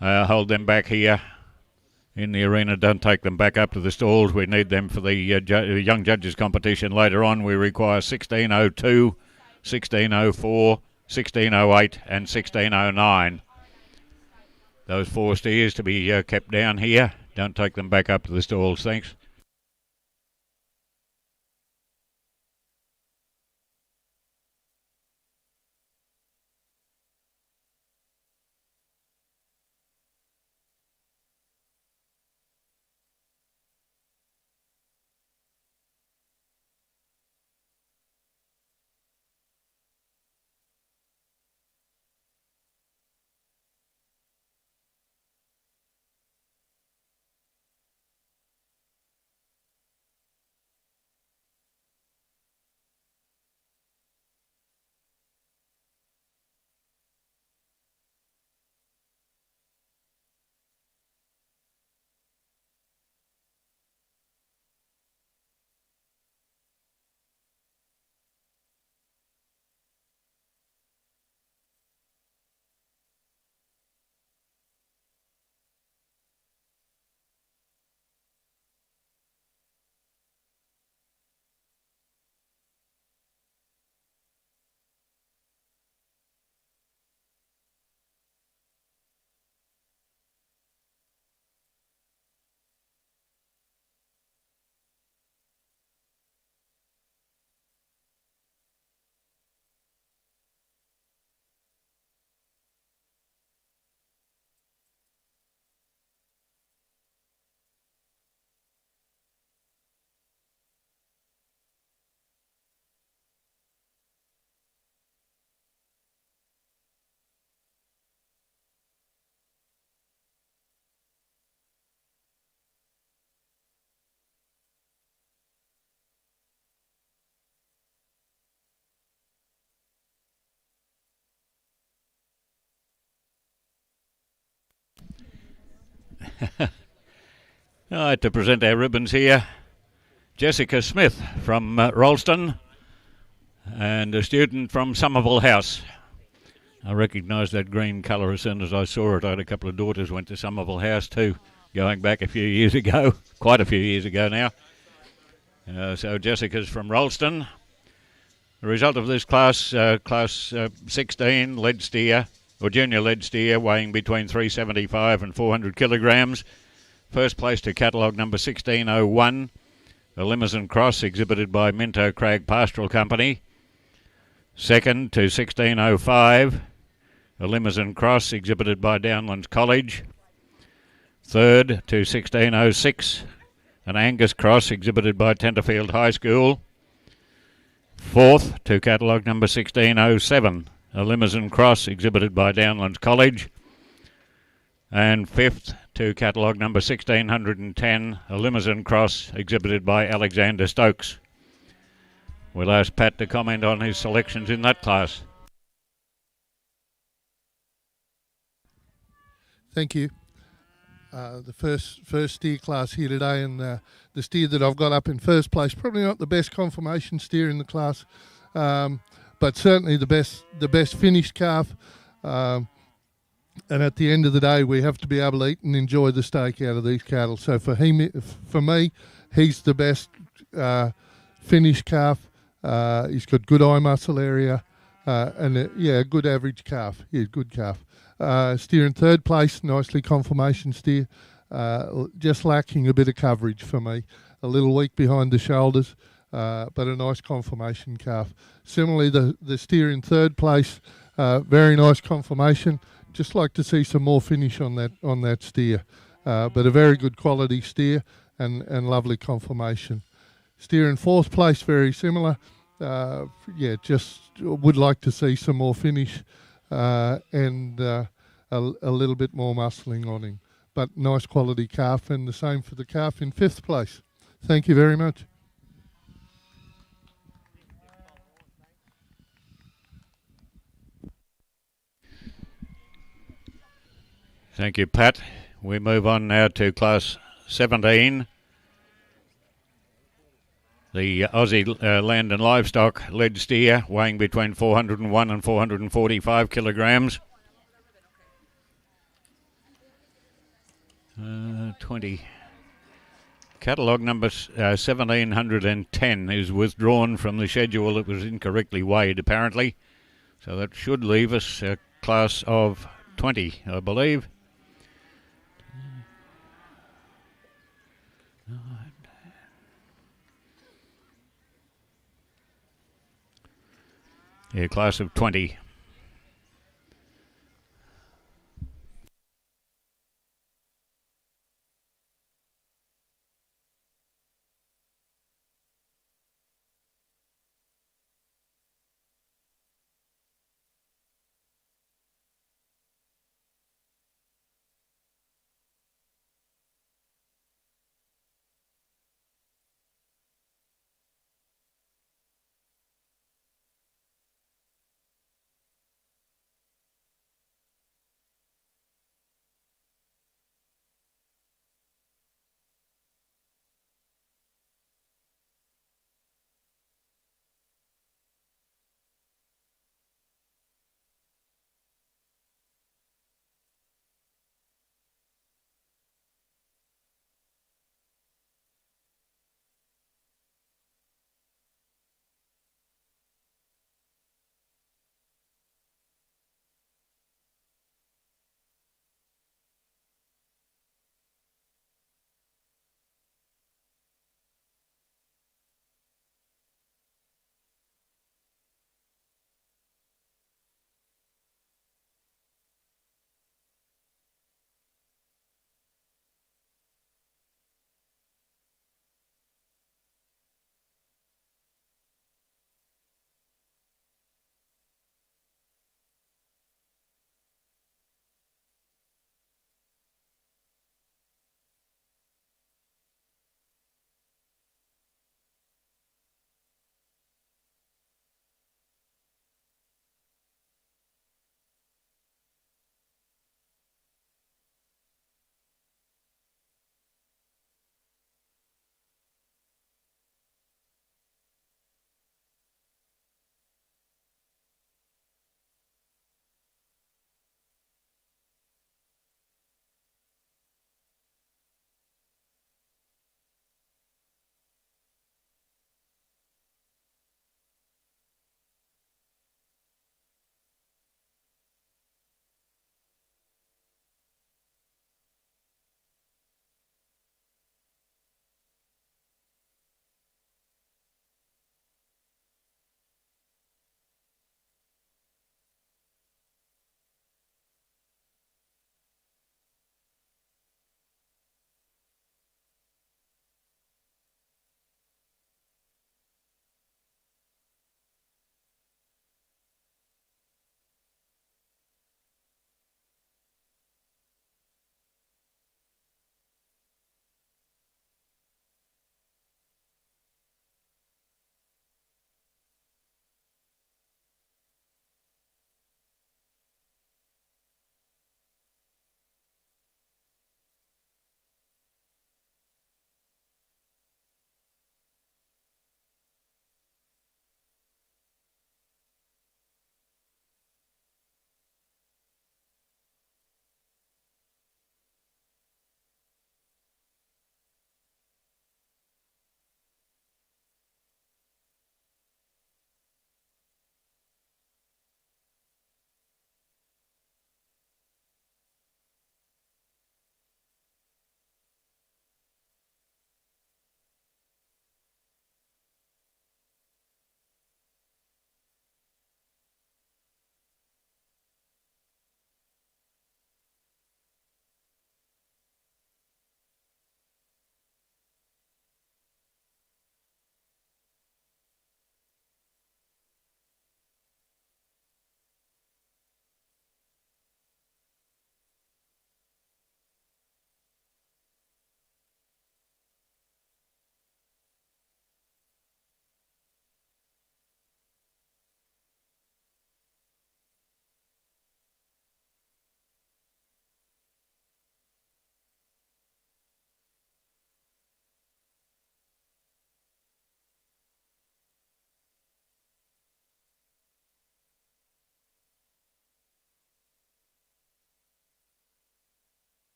Hold them back here in the arena. Don't take them back up to the stalls. We need them for the young judges competition later on. We require 1602, 1604, 1608 and 1609. Those 4 steers to be kept down here. Don't take them back up to the stalls. Thanks. To present our ribbons here, Jessica Smith from Rollston and a student from Somerville House. I recognised that green colour as soon as I saw it. I had a couple of daughters went to Somerville House too, going back a few years ago, quite a few years ago now. So Jessica's from Rollston. The result of this class, class 16 lead steer, or junior lead steer, weighing between 375 and 400 kilograms. First place to catalogue number 1601, a Limousin Cross exhibited by Minto Crag Pastoral Company. Second to 1605, a Limousin Cross exhibited by Downlands College. Third to 1606, an Angus Cross exhibited by Tenterfield High School. Fourth to catalogue number 1607, a Limousin Cross exhibited by Downlands College. And fifth to catalogue number 1610, a Limousin Cross exhibited by Alexander Stokes. We'll ask Pat to comment on his selections in that class. Thank you. The first steer class here today, and the steer that I've got up in first place, probably not the best conformation steer in the class, but certainly the best finished calf. And at the end of the day, we have to be able to eat and enjoy the steak out of these cattle. So for me, he's the best finished calf. He's got good eye muscle area, and a good average calf. Yeah, good calf. Steer in third place, nicely conformation steer. Just lacking a bit of coverage for me. A little weak behind the shoulders, but a nice conformation calf. Similarly, the steer in third place, very nice conformation. Just like to see some more finish on that steer, but a very good quality steer and lovely conformation. Steer in fourth place, very similar. Just would like to see some more finish and a little bit more muscling on him. But nice quality calf, and the same for the calf in fifth place. Thank you very much. Thank you, Pat. We move on now to class 17. The Aussie Land and Livestock lead steer, weighing between 401 and 445 kilograms. 20. Catalogue number 1710 is withdrawn from the schedule. It was incorrectly weighed, apparently. So that should leave us a class of 20, I believe. Yeah, class of 20.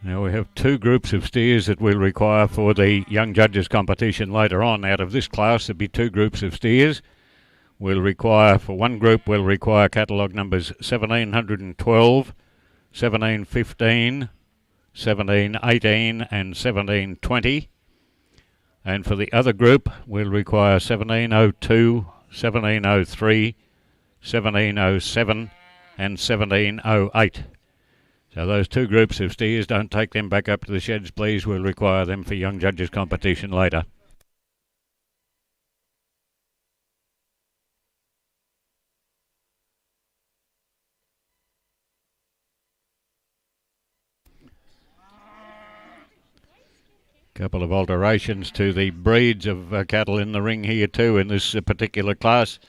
Now we have two groups of steers that we'll require for the young judges competition later on. Out of this class, there'll be two groups of steers. We'll require, for one group, we'll require catalogue numbers 1712, 1715, 1718 and 1720. And for the other group, we'll require 1702, 1703, 1707 and 1708. So those two groups of steers, don't take them back up to the sheds, please. We'll require them for young judges competition later. Couple of alterations to the breeds of cattle in the ring here too in this particular class.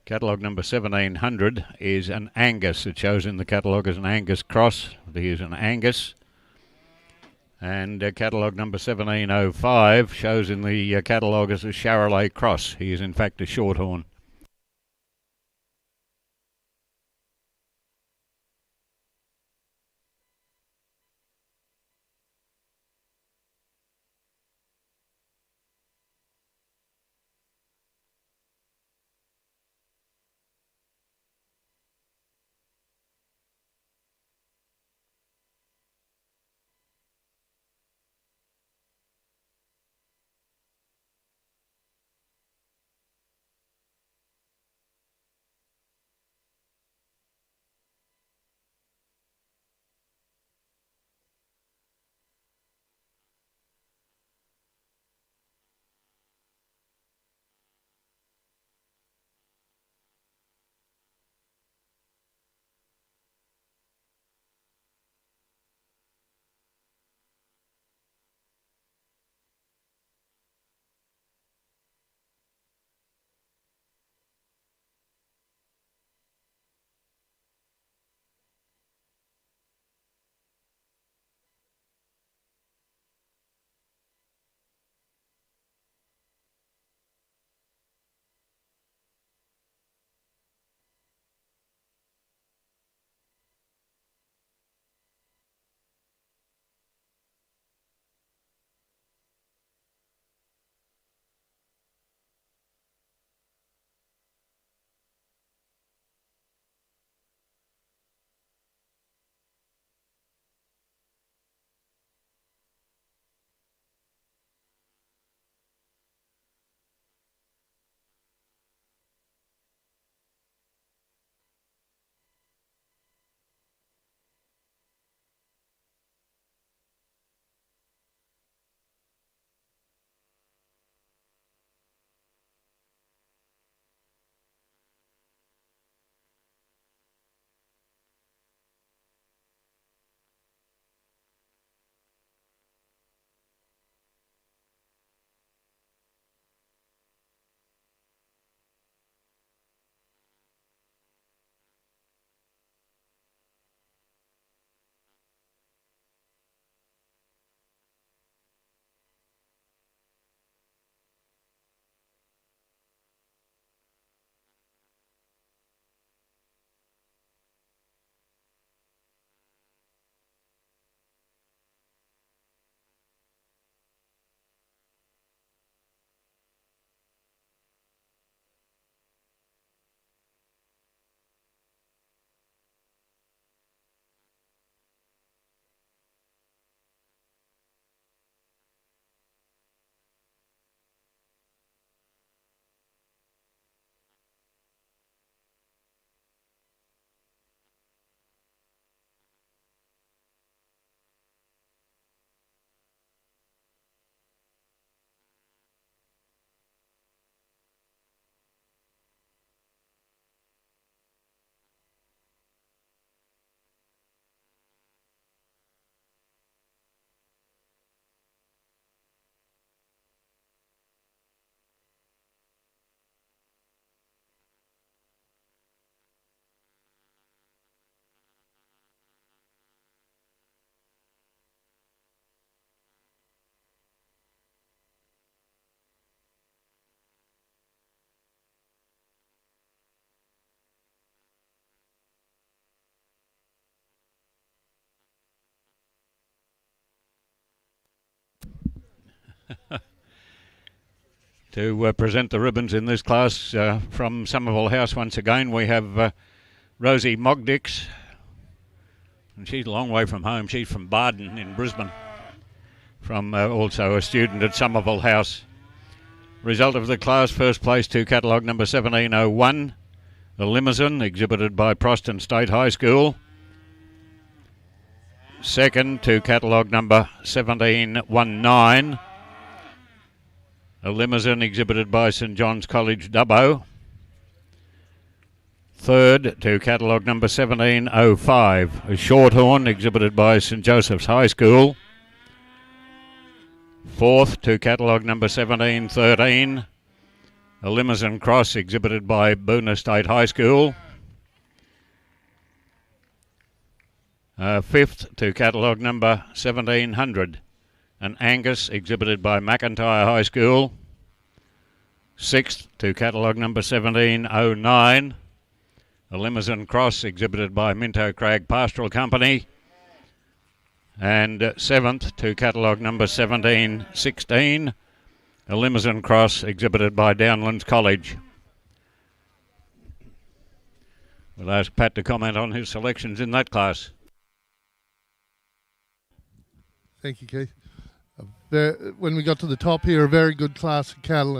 Catalogue number 1700 is an Angus. It shows in the catalogue as an Angus cross. Here's an Angus. And catalogue number 1705 shows in the catalogue as a Charolais cross. He is in fact a Shorthorn. To present the ribbons in this class from Somerville House once again, we have Rosie Mogdix, and she's a long way from home. She's from Barden in Brisbane, from also a student at Somerville House. Result of the class: first place to catalogue number 1701, the Limousine, exhibited by Proston State High School. Second to catalogue number 1719, a Limousine, exhibited by St John's College, Dubbo. Third to catalogue number 1705, a Shorthorn, exhibited by St Joseph's High School. Fourth to catalogue number 1713, a Limousine Cross, exhibited by Boonah State High School. Fifth to catalogue number 1700, an Angus, exhibited by McIntyre High School. Sixth to catalogue number 1709, a Limousine Cross, exhibited by Minto Crag Pastoral Company. And seventh to catalogue number 1716, a Limousine Cross, exhibited by Downlands College. We'll ask Pat to comment on his selections in that class. Thank you, Keith. When we got to the top here, a very good class of cattle,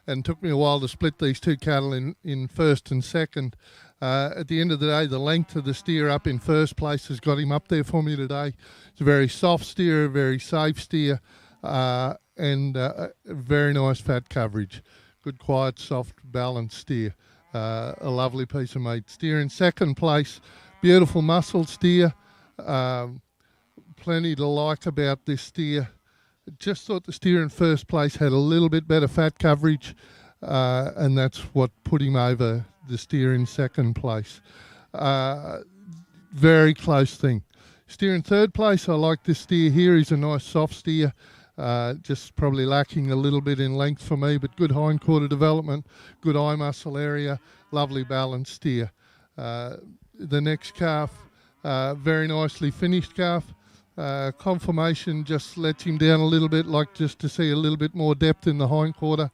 and took me a while to split these two cattle in first and second. At the end of the day, the length of the steer up in first place has got him up there for me today. It's a very soft steer, a very safe steer, and a very nice fat coverage. Good, quiet, soft, balanced steer. A lovely piece of meat. Steer in second place, beautiful muscle steer. Plenty to like about this steer. Just thought the steer in first place had a little bit better fat coverage, and that's what put him over the steer in second place. Very close thing. Steer in third place, I like this steer here. He's a nice soft steer, just probably lacking a little bit in length for me, but good hindquarter development, good eye muscle area, lovely balanced steer. The next calf, very nicely finished calf. Conformation just lets him down a little bit, like just to see a little bit more depth in the hindquarter,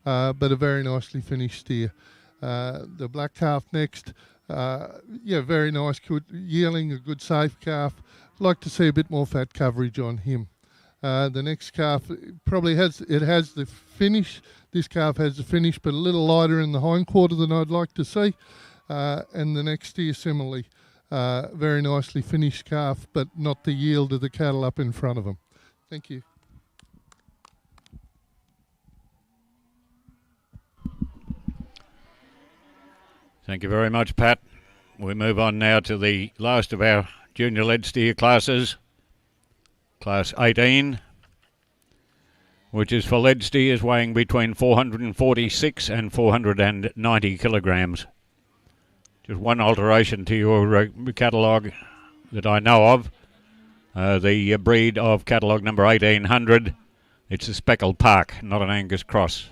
but a very nicely finished steer. The black calf next, very nice, good yearling, a good safe calf. Like to see a bit more fat coverage on him. The next calf probably has the finish. This calf has the finish, but a little lighter in the hindquarter than I'd like to see. And the next steer similarly. Very nicely finished calf, but not the yield of the cattle up in front of them. Thank you. Thank you very much, Pat. We move on now to the last of our junior lead steer classes, Class 18, which is for lead steers weighing between 446 and 490 kilograms. Just one alteration to your catalogue that I know of. The breed of catalogue number 1800. It's a speckled park, not an Angus cross.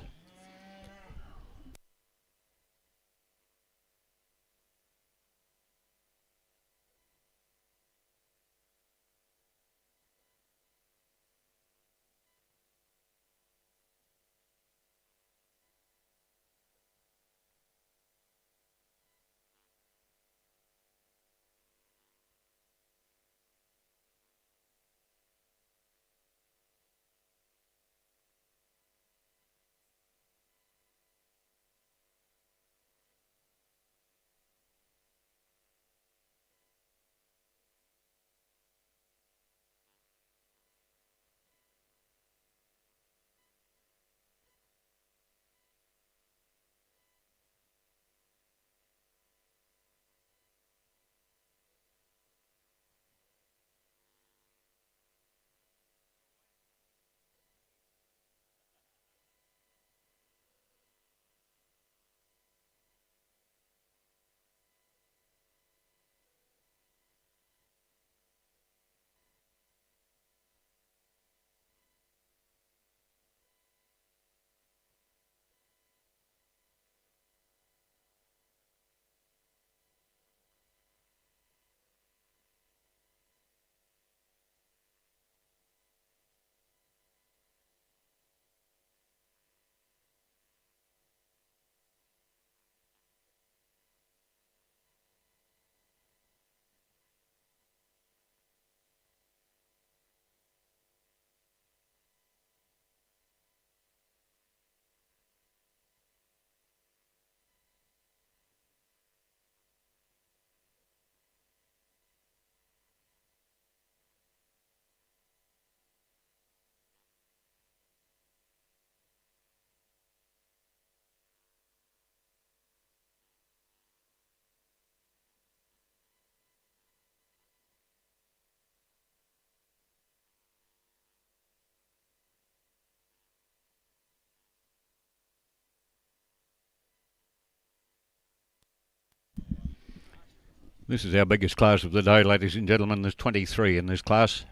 This is our biggest class of the day, ladies and gentlemen. There's 23 in this class.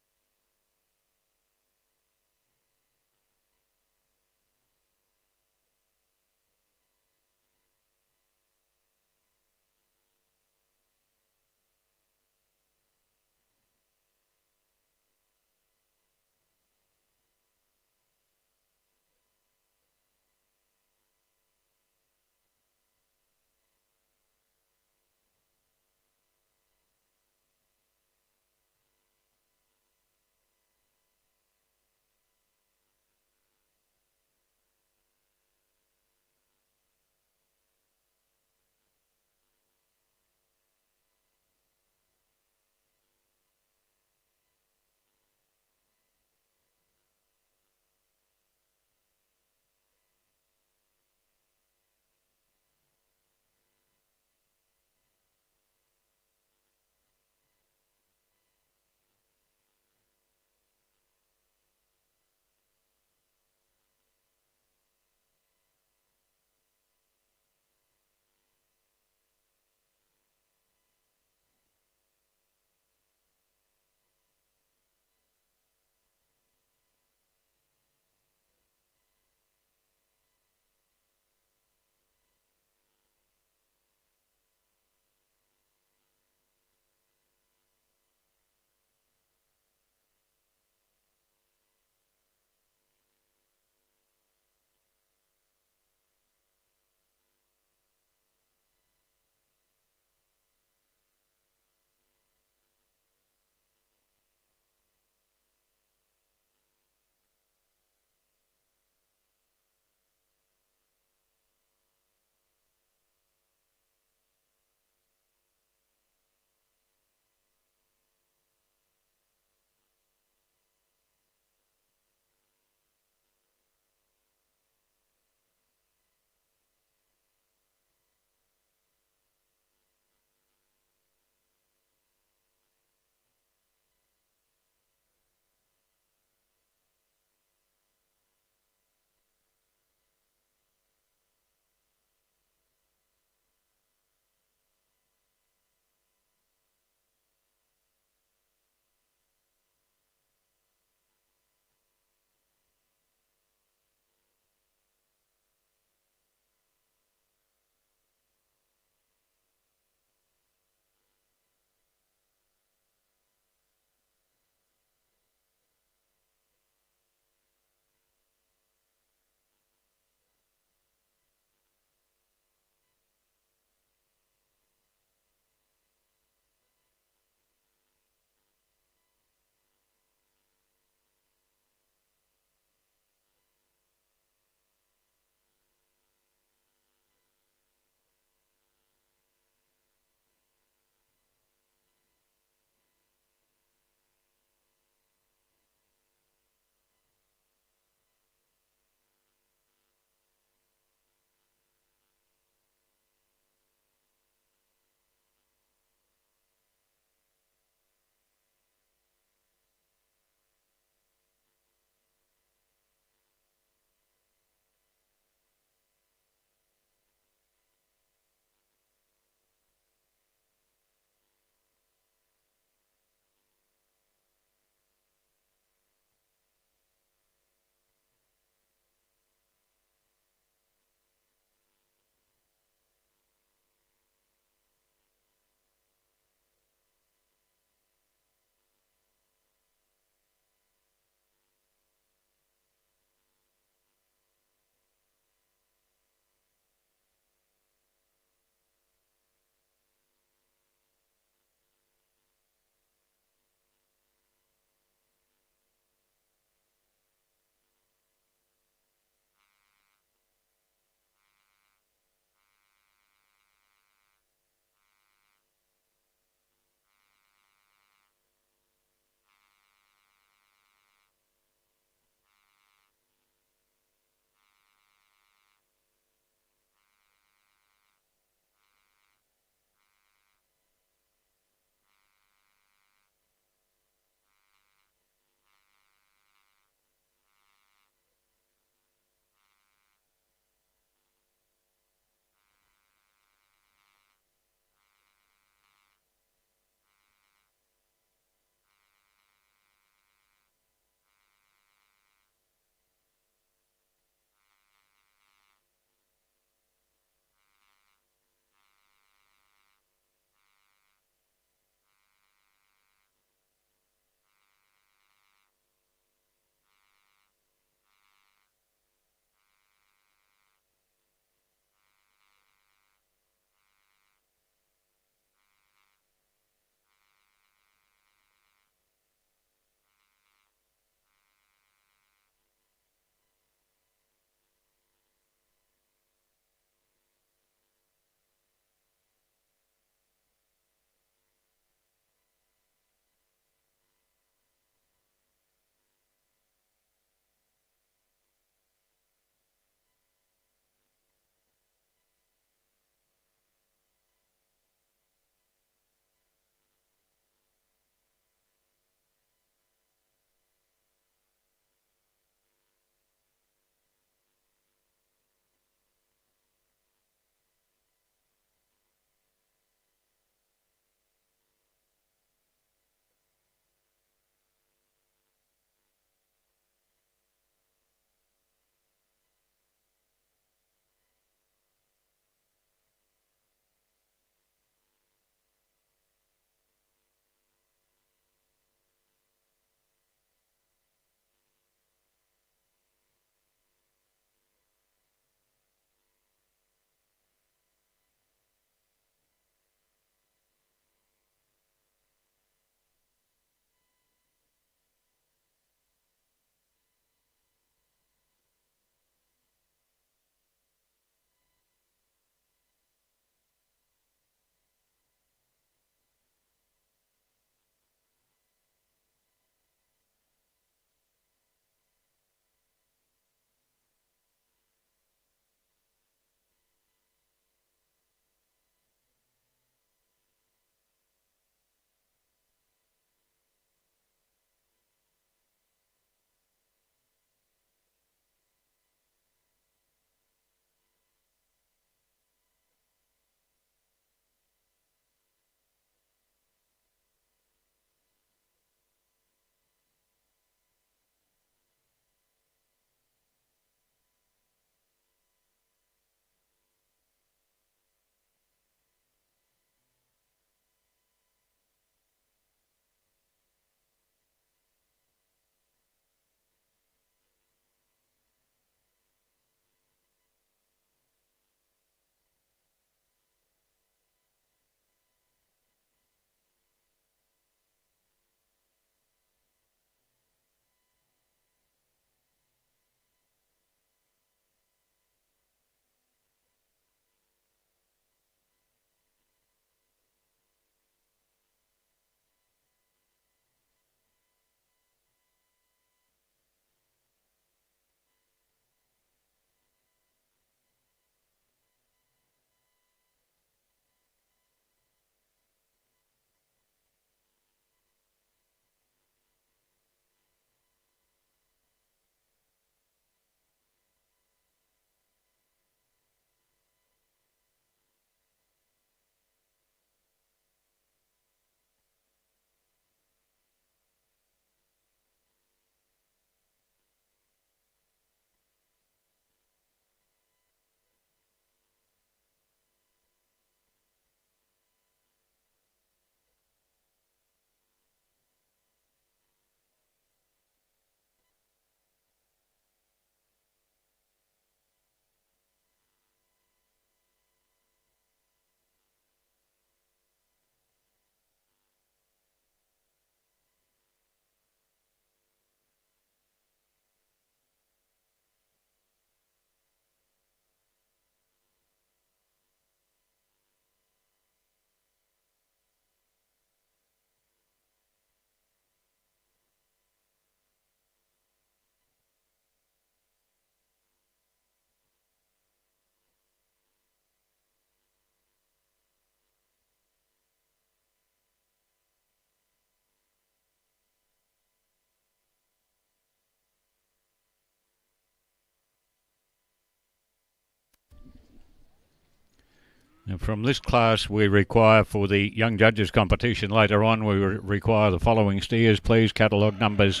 And from this class, we require for the young judges competition later on, we require the following steers, please. Catalogue numbers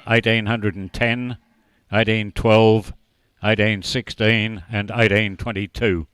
1810, 1812, 1816 and 1822.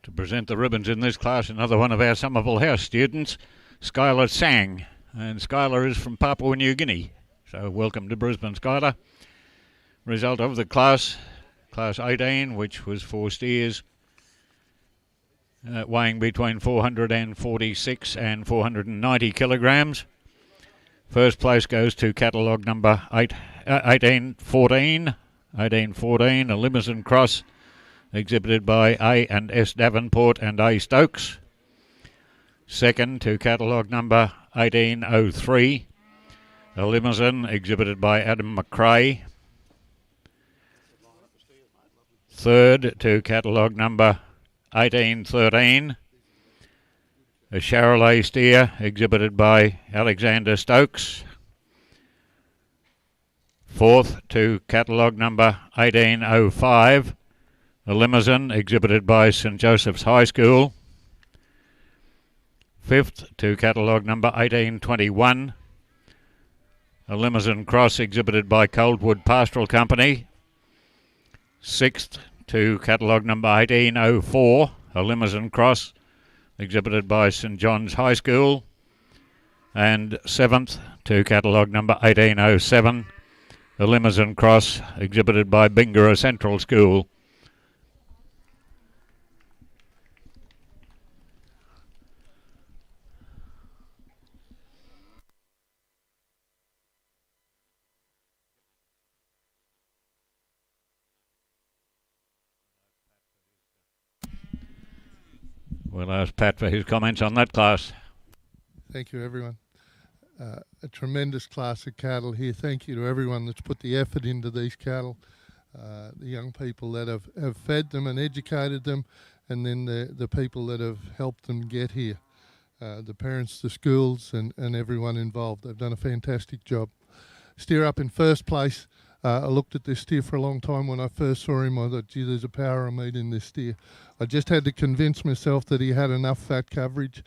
To present the ribbons in this class, another one of our Somerville House students, Skylar Sang. And Skylar is from Papua New Guinea. So welcome to Brisbane, Skylar. Result of the class 18, which was for steers weighing between 446 and 490 kilograms. First place goes to catalogue number 1814, a Limousin Cross, exhibited by A and S Davenport and A Stokes. Second to catalogue number 1803, a Limousin exhibited by Adam McRae. Third to catalogue number 1813, a Charolais steer exhibited by Alexander Stokes. Fourth to catalogue number 1805, a Limousin exhibited by St Joseph's High School. Fifth to catalogue number 1821, a Limousin Cross exhibited by Coldwood Pastoral Company. Sixth to catalogue number 1804, a Limousin Cross exhibited by St John's High School. And seventh to catalogue number 1807, a Limousin Cross exhibited by Bingara Central School. We'll ask Pat for his comments on that class. Thank you, everyone. A tremendous class of cattle here. Thank you to everyone that's put the effort into these cattle, the young people that have fed them and educated them, and then the people that have helped them get here, the parents, the schools, and everyone involved. They've done a fantastic job. Steer up in first place. I looked at this steer for a long time. When I first saw him, I thought, gee, there's a power of meat in this steer. I just had to convince myself that he had enough fat coverage.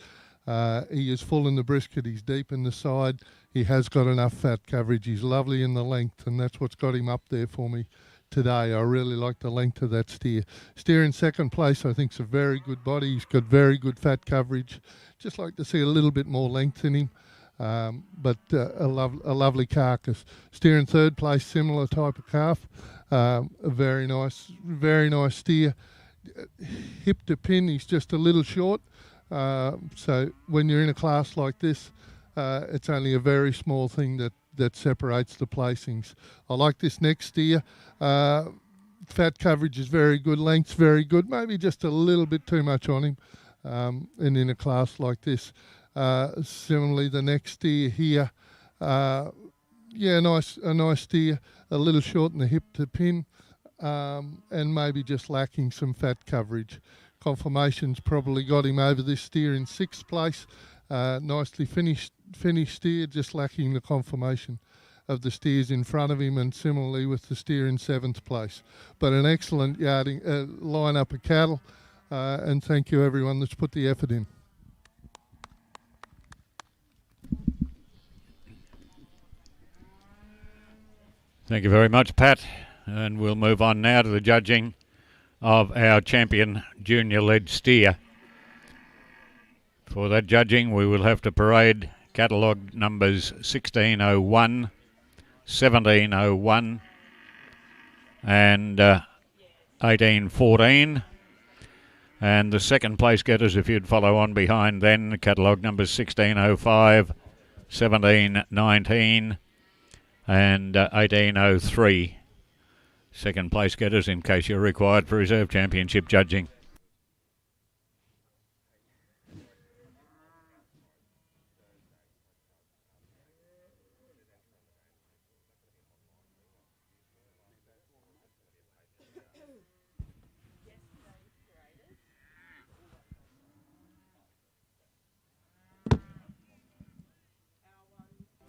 He is full in the brisket. He's deep in the side. He has got enough fat coverage. He's lovely in the length, and that's what's got him up there for me today. I really like the length of that steer. Steer in second place, I think, is a very good body. He's got very good fat coverage. Just like to see a little bit more length in him. But a lovely carcass. Steer in third place, similar type of calf. A very nice steer. Hip to pin, he's just a little short. So when you're in a class like this, it's only a very small thing that separates the placings. I like this next steer. Fat coverage is very good, length's very good, maybe just a little bit too much on him, and in a class like this. Similarly, the next steer here, a nice steer, a little short in the hip to pin, and maybe just lacking some fat coverage. Conformation's probably got him over this steer in sixth place. Nicely finished steer, just lacking the conformation of the steers in front of him, and similarly with the steer in seventh place. But an excellent yarding line-up of cattle, and thank you everyone that's put the effort in. Thank you very much, Pat. And we'll move on now to the judging of our champion junior-led steer. For that judging, we will have to parade catalogue numbers 1601, 1701, and 1814. And the second place getters, if you'd follow on behind then, catalogue numbers 1605, 1719 and 1803. Second place getters in case you're required for reserve championship judging.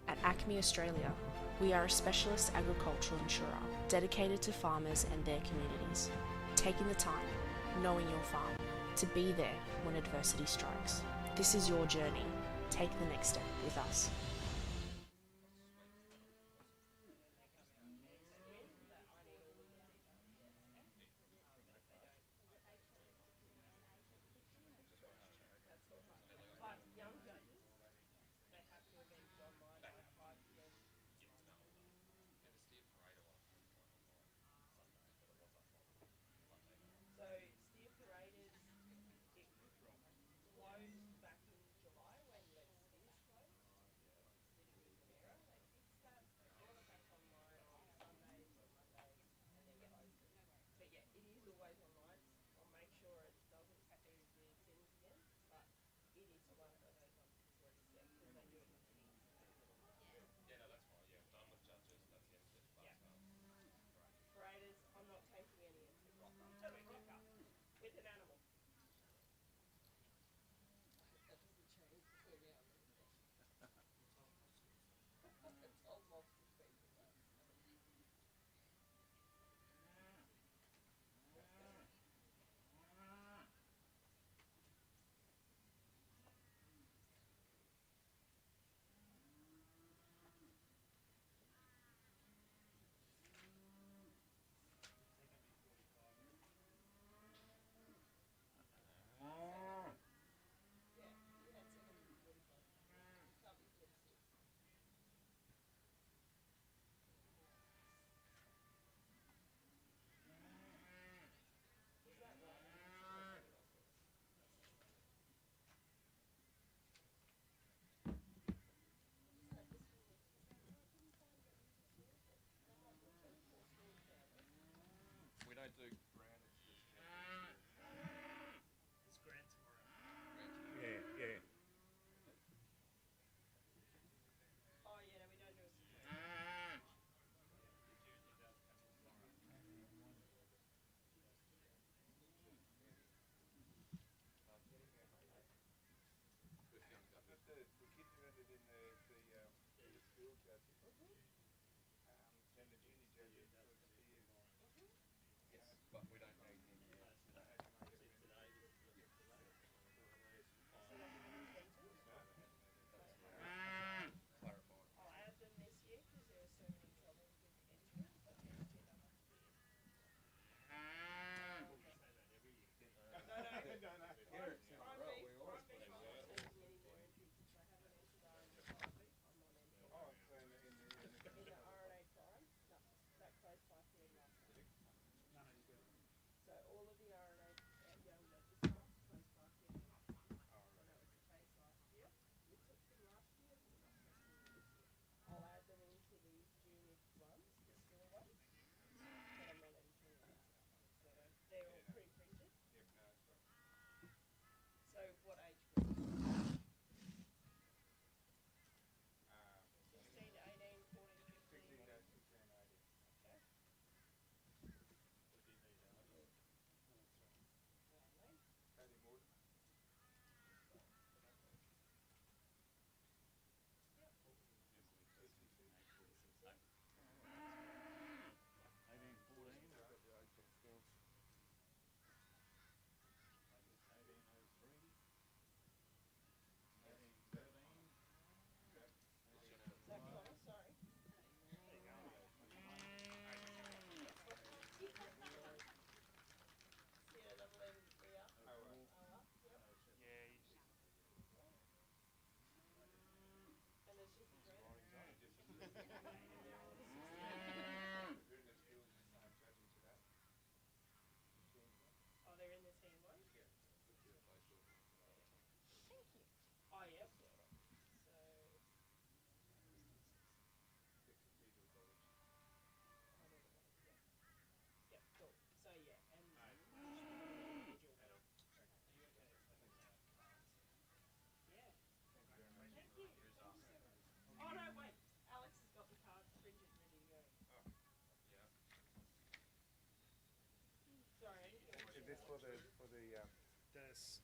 At Acme Australia, we are a specialist agricultural insurer dedicated to farmers and their communities, taking the time, knowing your farm, to be there when adversity strikes. This is your journey. Take the next step with us.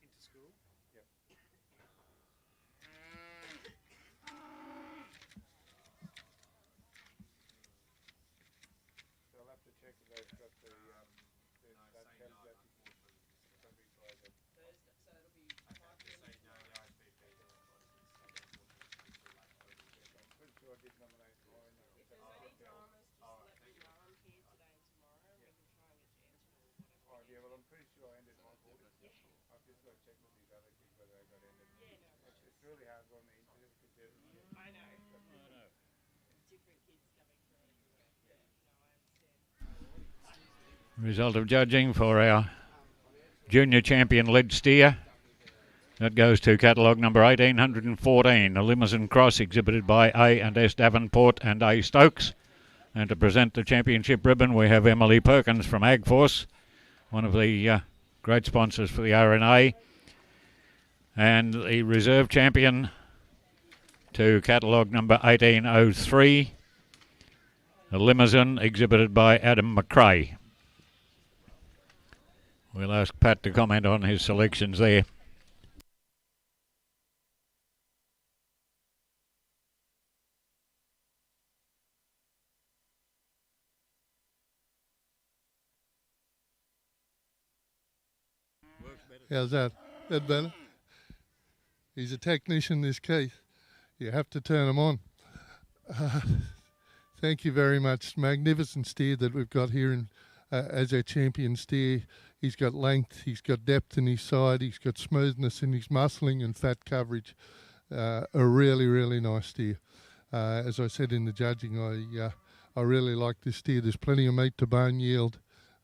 into school. Yep. So I'll have to check if they've got the that calculated I'm pretty sure I did nominate mine. If there's any dramas, just let me know. I'm here today and tomorrow, and we can try and get you entered or whatever. Oh yeah, well I'm pretty sure I ended mine. Yeah. I've just got to check with these other kids whether they got ended. Yeah, no worries. It's really hard on the internet because I know. Different kids coming through everywhere. Yeah, no, I understand. Result of judging for our junior champion lead steer. That goes to catalogue number 1814, a Limousin Cross exhibited by A and S Davenport and A Stokes. And to present the championship ribbon, we have Emily Perkins from AgForce, one of the great sponsors for the RNA. And the reserve champion to catalogue number 1803, a Limousin exhibited by Adam McRae. We'll ask Pat to comment on his selections there. How's that? That better? He's a technician, this Keith. You have to turn him on. Thank you very much. Magnificent steer that we've got here in, as our champion steer. He's got length, he's got depth in his side, he's got smoothness in his muscling and fat coverage. A really, really nice steer. As I said in the judging, I really like this steer. There's plenty of meat to bone yield.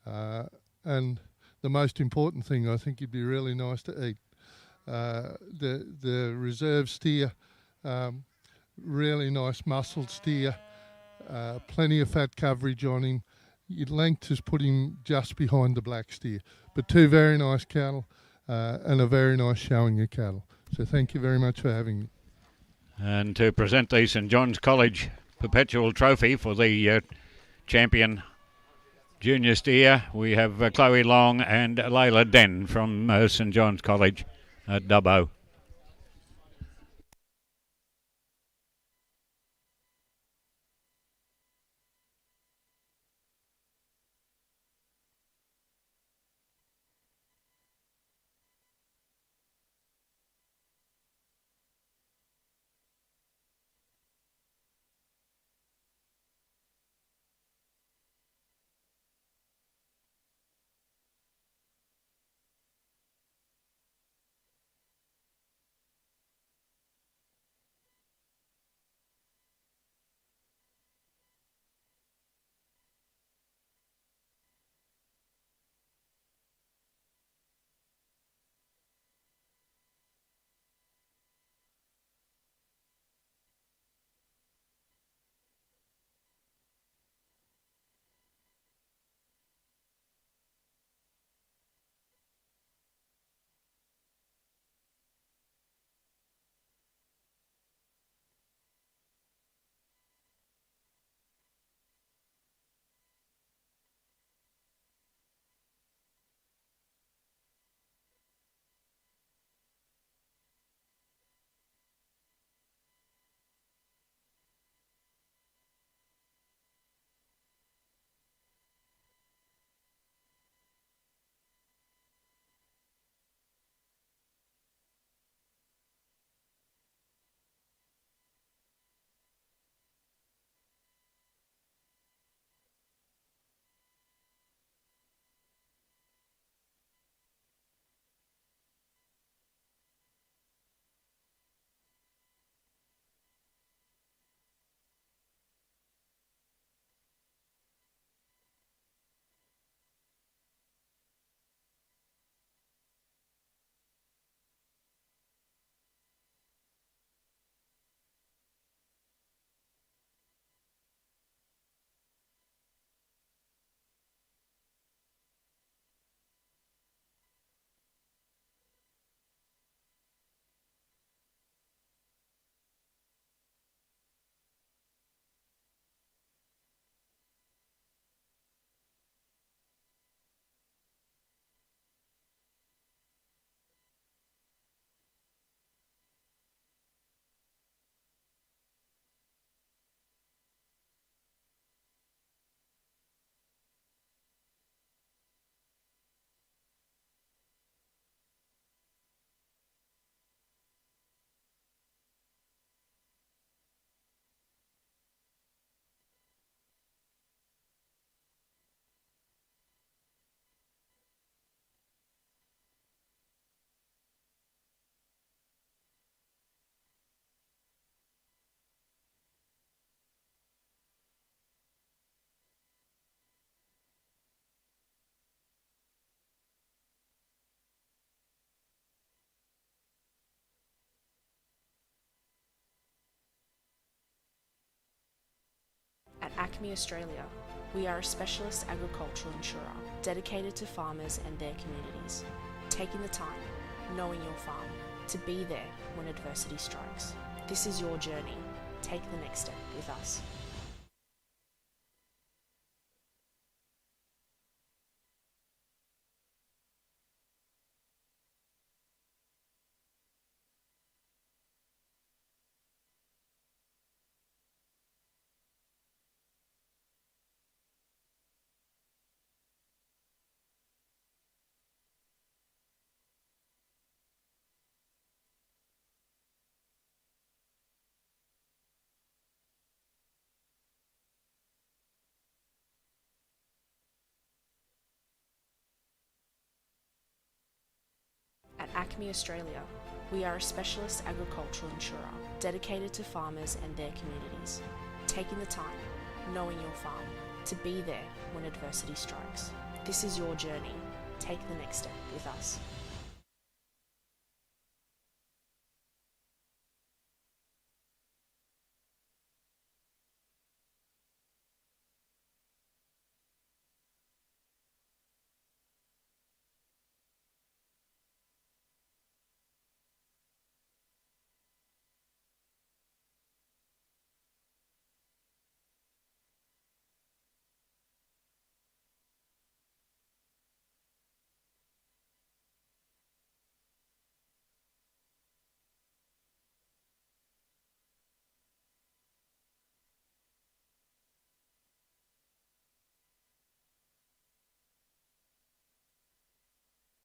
And the most important thing, I think he'd be really nice to eat. The reserve steer, really nice muscled steer, plenty of fat coverage on him. Your length has put him just behind the black steer, but two very nice cattle and a very nice showing of cattle. So thank you very much for having me. And to present the St John's College Perpetual Trophy for the champion junior steer, we have Chloe Long and Layla Den from St John's College at Dubbo. Acme Australia, we are a specialist agricultural insurer dedicated to farmers and their communities, taking the time, knowing your farm, to be there when adversity strikes. This is your journey. Take the next step with us. At Acme Australia, we are a specialist agricultural insurer dedicated to farmers and their communities, taking the time, knowing your farm, to be there when adversity strikes. This is your journey. Take the next step with us.